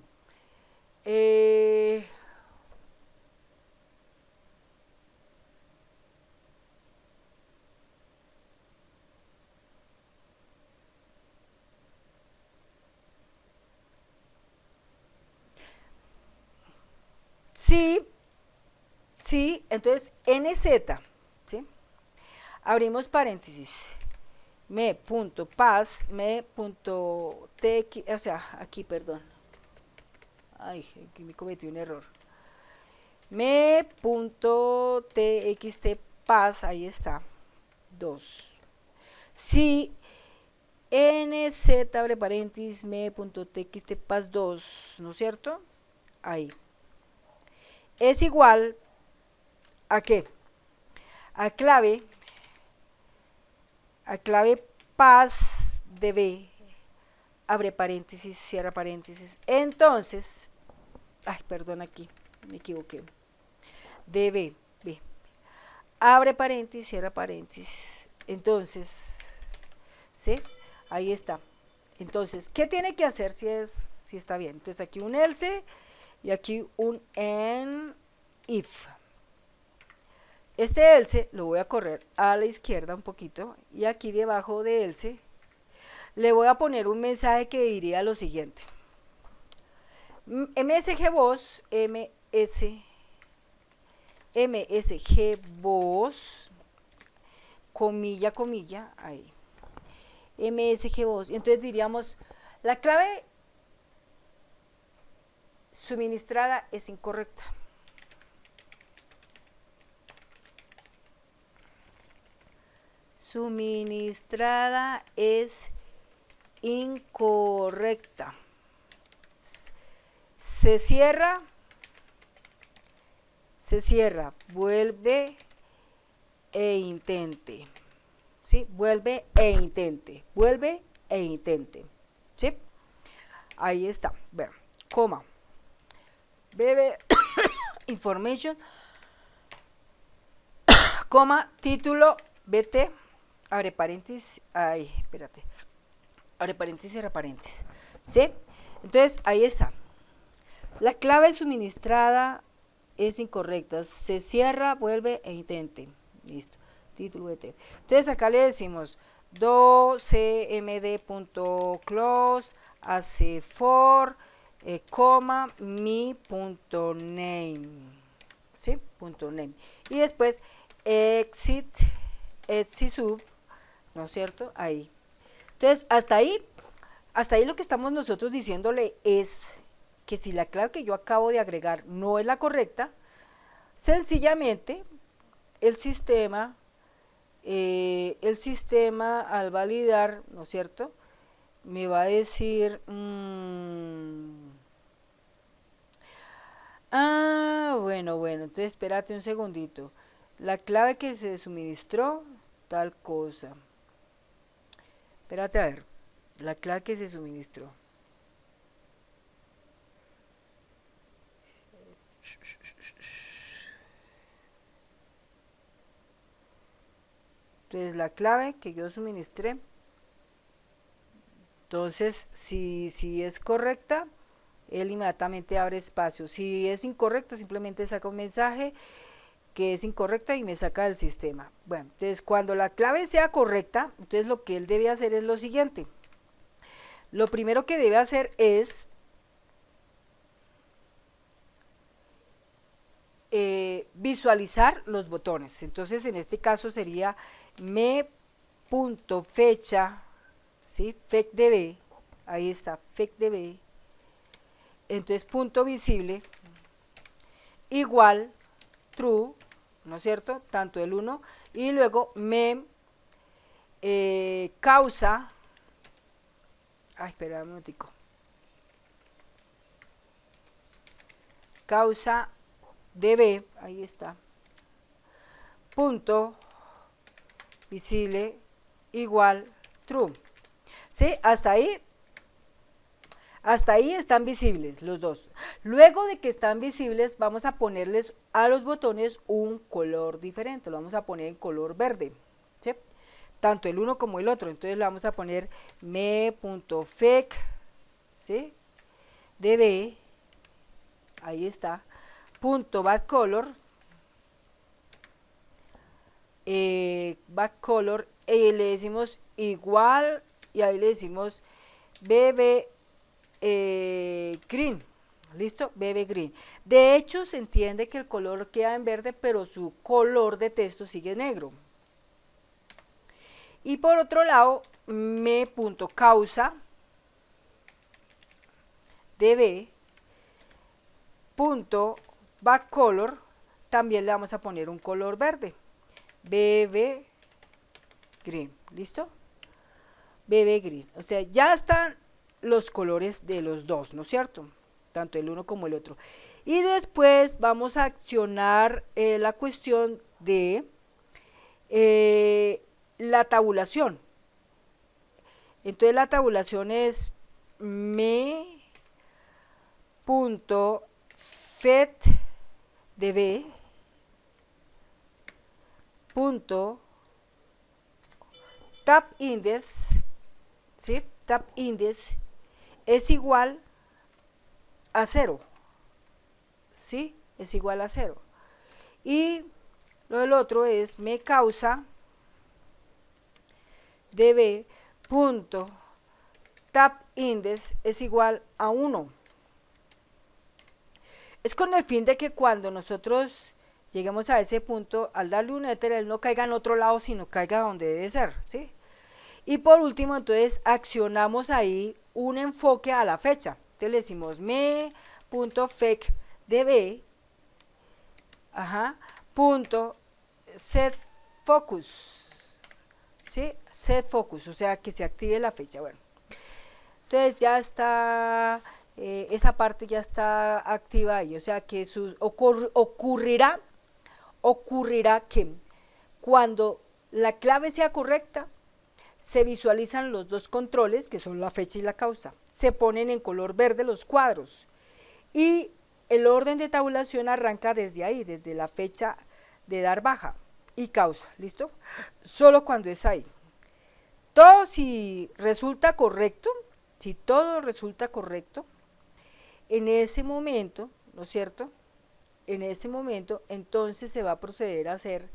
Sí, entonces NZ, ¿sí? Abrimos paréntesis, me.pas, me.tx, o sea, aquí, perdón. Ay, aquí me cometí un error. me.txt pas, ahí está, 2. Si nz abre paréntesis me.txt pas 2, ¿no es cierto? Ahí. Es igual a qué? A clave pas db, abre paréntesis, cierra paréntesis. Entonces, ay, perdón, aquí me equivoqué. db, abre paréntesis, cierra paréntesis. Entonces, ¿sí? Ahí está. Entonces, ¿qué tiene que hacer si está bien? Entonces, aquí un else y aquí un if. Este else lo voy a correr a la izquierda un poquito y aquí debajo de else le voy a poner un mensaje que diría lo siguiente. msgvoz, msgvoz, comilla, comilla, ahí. msgvoz. Entonces diríamos, la clave suministrada es incorrecta. Suministrada es incorrecta. Se cierra, vuelve e intente. ¿Sí? Vuelve e intente. ¿Sí? Ahí está. Vean, coma. Bebe information, coma, título, bt, abre paréntesis, ahí, espérate, abre paréntesis, cierra paréntesis, ¿sí? Entonces, ahí está. La clave suministrada es incorrecta, se cierra, vuelve e intente, listo, título, bt. Entonces, acá le decimos docmd.close, hace for, coma, mi.name, ¿sí? .name. Y después exit sub, ¿no es cierto? Ahí. Entonces, hasta ahí lo que estamos nosotros diciéndole es que si la clave que yo acabo de agregar no es la correcta, sencillamente el sistema al validar, ¿no es cierto?, me va a decir, bueno, entonces espérate un segundito. La clave que se suministró, tal cosa. Espérate a ver, la clave que se suministró. Entonces la clave que yo suministré, entonces si es correcta, él inmediatamente abre espacio. Si es incorrecta, simplemente saca un mensaje que es incorrecta y me saca del sistema. Bueno, entonces cuando la clave sea correcta, entonces lo que él debe hacer es lo siguiente. Lo primero que debe hacer es visualizar los botones. Entonces en este caso sería me.fecha, ¿sí? fecdb, ahí está, fecdb. Entonces punto visible igual true, ¿no es cierto? Tanto el 1 y luego mem causa, espera un momentico. causa db, ahí está, punto visible igual true. ¿Sí? Hasta ahí están visibles los dos. Luego de que están visibles, vamos a ponerles a los botones un color diferente. Lo vamos a poner en color verde, ¿sí? Tanto el uno como el otro. Entonces le vamos a poner me.fec, ¿sí? db, ahí está, punto backcolor, backcolor, y le decimos igual, y ahí le decimos bb green, listo, bb green. De hecho, se entiende que el color queda en verde, pero su color de texto sigue negro. Y por otro lado, me.causa db punto backcolor, también le vamos a poner un color verde, bb green, listo, bb green. O sea, ya están los colores de los dos, ¿no es cierto? Tanto el uno como el otro. Y después vamos a accionar la cuestión de la tabulación. Entonces la tabulación es me.fetDB punto tapIndex, ¿sí? TapIndex es igual a 0, ¿sí? Es igual a 0. Y lo del otro es me causa db punto tapIndex es igual a 1. Es con el fin de que cuando nosotros lleguemos a ese punto, al darle un éter, él no caiga en otro lado, sino caiga donde debe ser, ¿sí? Y por último, entonces, accionamos ahí un enfoque a la fecha. Entonces le decimos me.fecdb, punto setFocus, ¿sí? SetFocus, o sea, que se active la fecha. Bueno, entonces ya está, esa parte ya está activa ahí, o sea que ocurrirá que cuando la clave sea correcta, se visualizan los dos controles, que son la fecha y la causa. Se ponen en color verde los cuadros. Y el orden de tabulación arranca desde ahí, desde la fecha de dar baja y causa, ¿listo? Solo cuando es ahí. Todo si resulta correcto, si todo resulta correcto, en ese momento, ¿no es cierto? En ese momento, entonces se va a proceder a hacer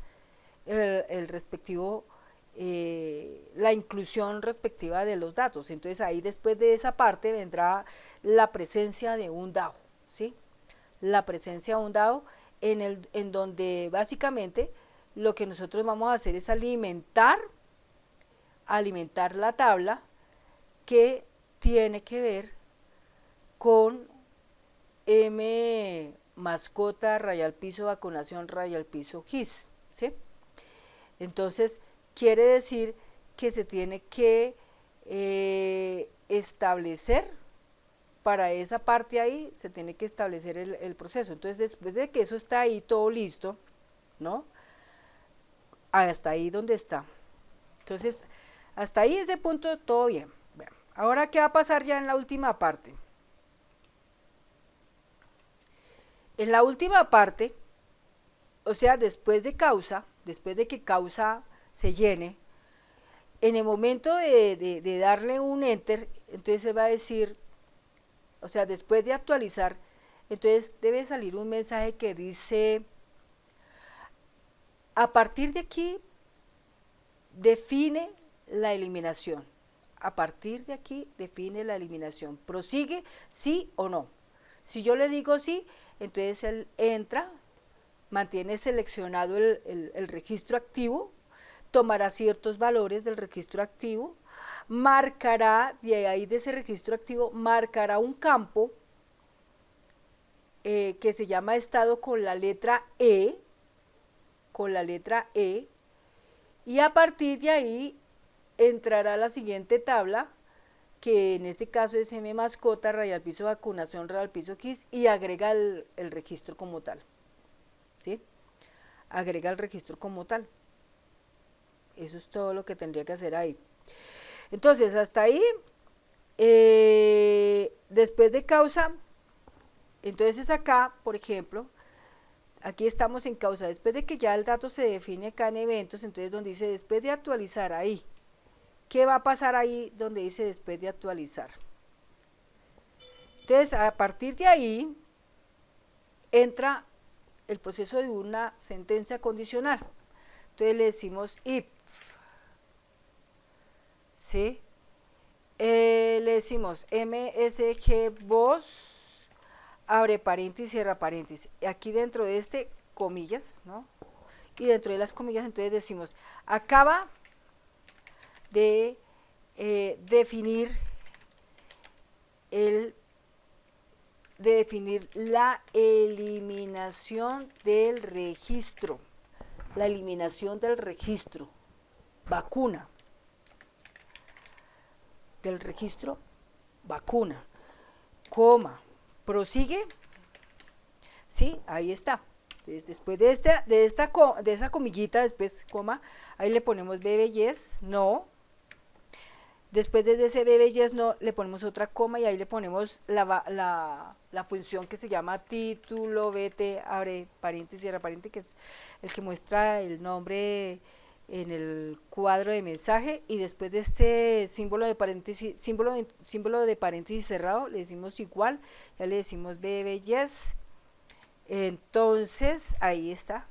el respectivo, la inclusión respectiva de los datos. Entonces ahí después de esa parte vendrá la presencia de un DAO, ¿sí? La presencia de un DAO en donde básicamente lo que nosotros vamos a hacer es alimentar la tabla que tiene que ver con M mascota, raya al piso, vacunación, raya al piso, GIS, ¿sí? Entonces, quiere decir que se tiene que establecer, para esa parte ahí, se tiene que establecer el proceso. Entonces, después de que eso está ahí todo listo, ¿no? Hasta ahí donde está. Entonces, hasta ahí ese punto todo bien. Bueno, ahora, ¿qué va a pasar ya en la última parte? En la última parte, o sea, después de que causa se llene, en el momento de darle un enter, entonces se va a decir, o sea, después de actualizar, entonces debe salir un mensaje que dice, a partir de aquí, define la eliminación. A partir de aquí, define la eliminación. ¿Prosigue sí o no? Si yo le digo sí, entonces él entra, mantiene seleccionado el registro activo, tomará ciertos valores del registro activo, marcará, de ahí de ese registro activo, marcará un campo que se llama estado con la letra E, y a partir de ahí entrará a la siguiente tabla, que en este caso es M mascota, rayal piso vacunación, rayal piso KISS, y agrega el registro como tal, ¿sí? Agrega el registro como tal. Eso es todo lo que tendría que hacer ahí. Entonces, hasta ahí, después de causa, entonces acá, por ejemplo, aquí estamos en causa, después de que ya el dato se define acá en eventos, entonces donde dice después de actualizar ahí, ¿qué va a pasar ahí donde dice después de actualizar? Entonces, a partir de ahí, entra el proceso de una sentencia condicional. Entonces le decimos if, ¿sí? Le decimos msg voz, abre paréntesis, cierra paréntesis. Aquí dentro de este, comillas, ¿no? Y dentro de las comillas, entonces decimos, acaba de definir la eliminación del registro, vacuna, del registro vacuna, coma, prosigue, ¿sí? Ahí está. Entonces, después de esa comillita, después coma, ahí le ponemos bebe yes, no. Después de ese bebe yes, no, le ponemos otra coma y ahí le ponemos la función que se llama título, vete, abre paréntesis, cierra paréntesis, que es el que muestra el nombre en el cuadro de mensaje, y después de este símbolo de paréntesis, símbolo de paréntesis cerrado, le decimos igual, ya le decimos bebe yes. Entonces, ahí está.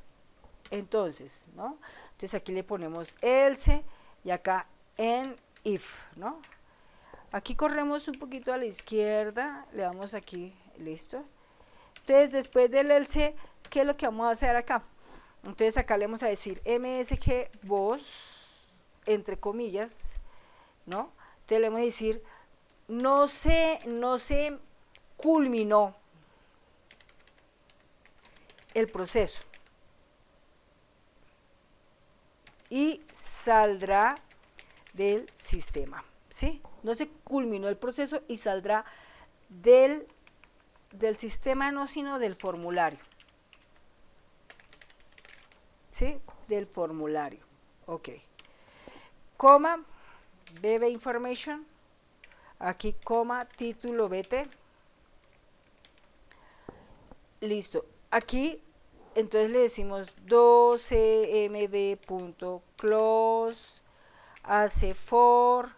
Entonces, ¿no? Entonces aquí le ponemos else y acá en if, ¿no? Aquí corremos un poquito a la izquierda, le damos aquí, listo. Entonces, después del else, ¿qué es lo que vamos a hacer acá? Entonces, acá le vamos a decir msg voz, entre comillas, ¿no? Entonces, le vamos a decir, no se culminó el proceso y saldrá del sistema, ¿sí? No se culminó el proceso y saldrá del sistema, no, sino del formulario, ¿sí? Del formulario, ok. Coma, bebe information, aquí coma, título, vete, listo. Aquí, entonces le decimos 12md.close, hace for,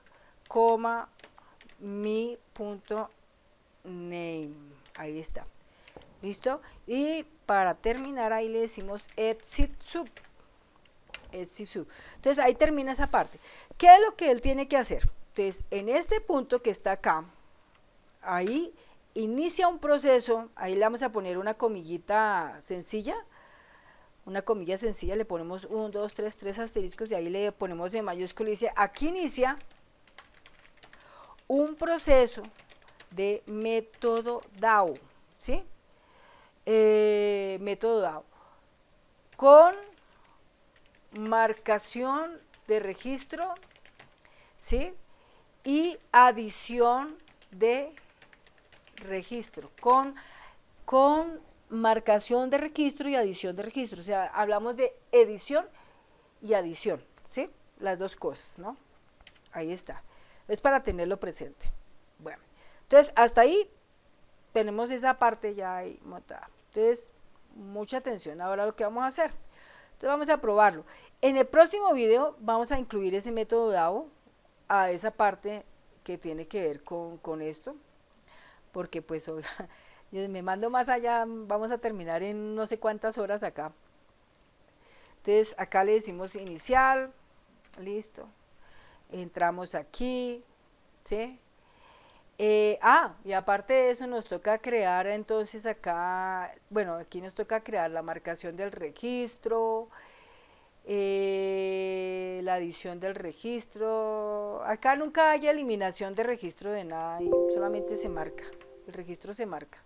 coma, mi.name, ahí está, listo. Y para terminar ahí le decimos exit sub. Entonces ahí termina esa parte. ¿Qué es lo que él tiene que hacer? Entonces, en este punto que está acá, ahí inicia un proceso, ahí le vamos a poner una comillita sencilla, le ponemos 1, 2, 3 asteriscos y ahí le ponemos en mayúscula y dice, aquí inicia un proceso de método DAO, ¿sí? Método DAO, con marcación de registro, ¿sí? Y adición de registro, con marcación de registro y adición de registro, o sea, hablamos de edición y adición, ¿sí? Las dos cosas, ¿no? Ahí está, es para tenerlo presente. Bueno, entonces hasta ahí tenemos esa parte ya ahí montada. Entonces, mucha atención. Ahora lo que vamos a hacer, entonces vamos a probarlo. En el próximo video vamos a incluir ese método DAO a esa parte que tiene que ver con esto, porque pues yo me mando más allá, vamos a terminar en no sé cuántas horas acá. Entonces acá le decimos inicial, listo, entramos aquí, ¿sí? Y aparte de eso nos toca crear entonces acá, bueno, aquí nos toca crear la marcación del registro, la adición del registro. Acá nunca hay eliminación de registro de nada, y solamente se marca, el registro se marca.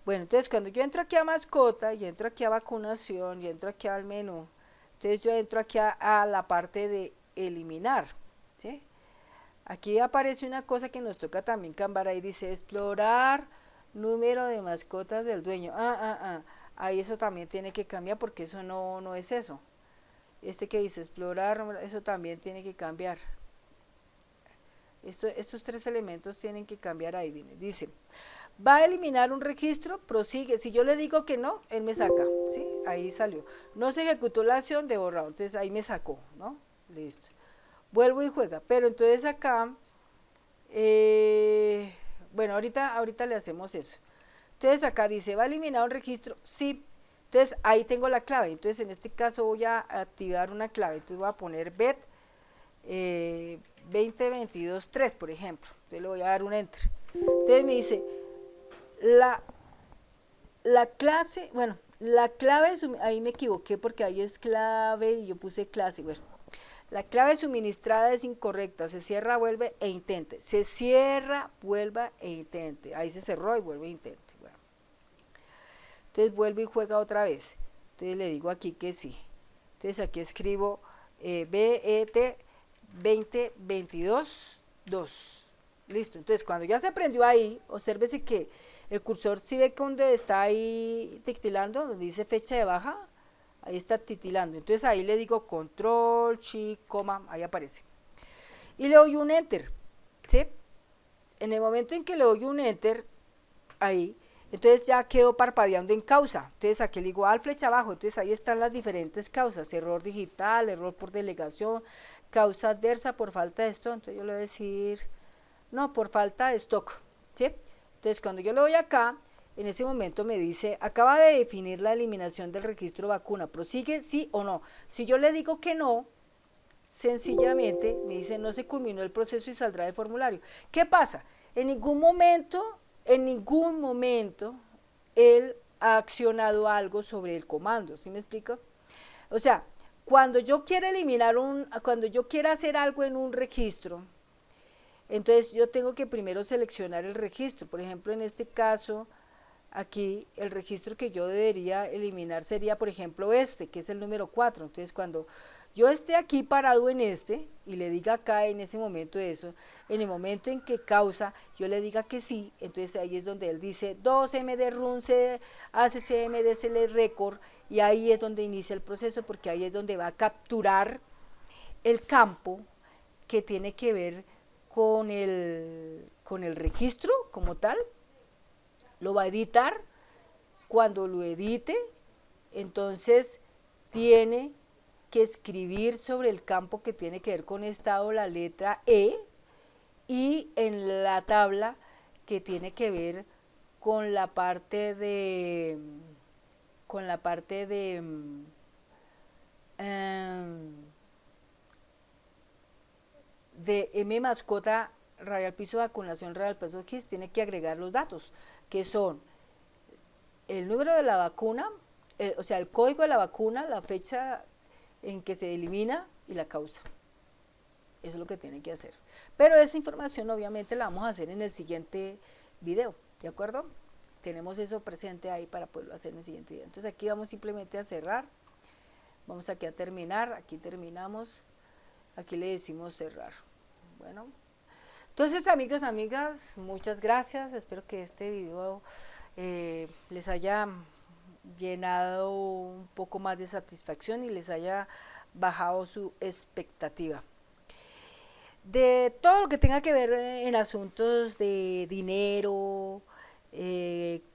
Bueno, entonces cuando yo entro aquí a mascota y entro aquí a vacunación y entro aquí al menú, entonces yo entro aquí a la parte de eliminar, ¿sí? Aquí aparece una cosa que nos toca también cambiar, ahí dice explorar número de mascotas del dueño. Ahí eso también tiene que cambiar porque eso no es eso. Este que dice explorar, eso también tiene que cambiar. Estos tres elementos tienen que cambiar ahí, dice, va a eliminar un registro, prosigue, si yo le digo que no, él me saca, ¿sí? Ahí salió, no se ejecutó la acción de borrado, entonces ahí me sacó, ¿no? Listo, vuelvo y juega, pero entonces acá, bueno, ahorita le hacemos eso, entonces acá dice, va a eliminar un registro, sí, entonces ahí tengo la clave, entonces en este caso voy a activar una clave, entonces voy a poner bet, 2022.3, por ejemplo, entonces le voy a dar un enter, entonces me dice, la clase, bueno, la clave, ahí me equivoqué porque ahí es clave y yo puse clase, bueno, la clave suministrada es incorrecta, se cierra, vuelve e intente, se cierra, vuelva e intente, ahí se cerró y vuelve e intente, bueno. Entonces vuelve y juega otra vez, entonces le digo aquí que sí, entonces aquí escribo BET 2022.2, listo, entonces cuando ya se aprendió ahí, obsérvese que el cursor si ve que donde está ahí titilando, donde dice fecha de baja, ahí está titilando, entonces ahí le digo control, shift, coma, ahí aparece, y le doy un enter, ¿sí? En el momento en que le doy un enter, ahí, entonces ya quedo parpadeando en causa, entonces aquí le digo al flecha abajo, entonces ahí están las diferentes causas, error digital, error por delegación, causa adversa por falta de stock, entonces yo le voy a decir, no, por falta de stock, ¿sí? Entonces cuando yo le doy acá, en ese momento me dice, acaba de definir la eliminación del registro vacuna, ¿prosigue sí o no? Si yo le digo que no, sencillamente me dice, no se culminó el proceso y saldrá del formulario. ¿Qué pasa? En ningún momento, él ha accionado algo sobre el comando, ¿sí me explico? O sea, cuando yo quiera cuando yo quiera hacer algo en un registro, entonces yo tengo que primero seleccionar el registro. Por ejemplo, en este caso, aquí el registro que yo debería eliminar sería, por ejemplo, este, que es el número 4. Entonces, cuando yo esté aquí parado en este y le diga acá en ese momento eso, en el momento en que causa, yo le diga que sí, entonces ahí es donde él dice 2MD run ACCMDSL record, y ahí es donde inicia el proceso, porque ahí es donde va a capturar el campo que tiene que ver con el registro como tal, lo va a editar, cuando lo edite, entonces tiene que escribir sobre el campo que tiene que ver con estado la letra E, y en la tabla que tiene que ver con la parte de M mascota radial piso vacunación radial peso X, tiene que agregar los datos, que son el número de la vacuna, o sea, el código de la vacuna, la fecha en que se elimina y la causa. Eso es lo que tiene que hacer. Pero esa información obviamente la vamos a hacer en el siguiente video, ¿de acuerdo? Tenemos eso presente ahí para poderlo hacer en el siguiente video. Entonces aquí vamos simplemente a cerrar, vamos aquí a terminar, aquí terminamos, aquí le decimos cerrar. Bueno, entonces amigos, amigas, muchas gracias, espero que este video les haya llenado un poco más de satisfacción y les haya bajado su expectativa. De todo lo que tenga que ver en asuntos de dinero,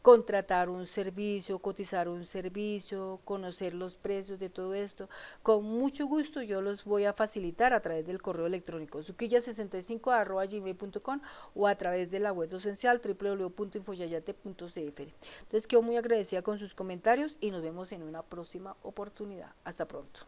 contratar un servicio, cotizar un servicio, conocer los precios de todo esto, con mucho gusto yo los voy a facilitar a través del correo electrónico suquilla65@gmail.com o a través de la web docencial www.infoyayate.cfr. Entonces quedo muy agradecida con sus comentarios y nos vemos en una próxima oportunidad. Hasta pronto.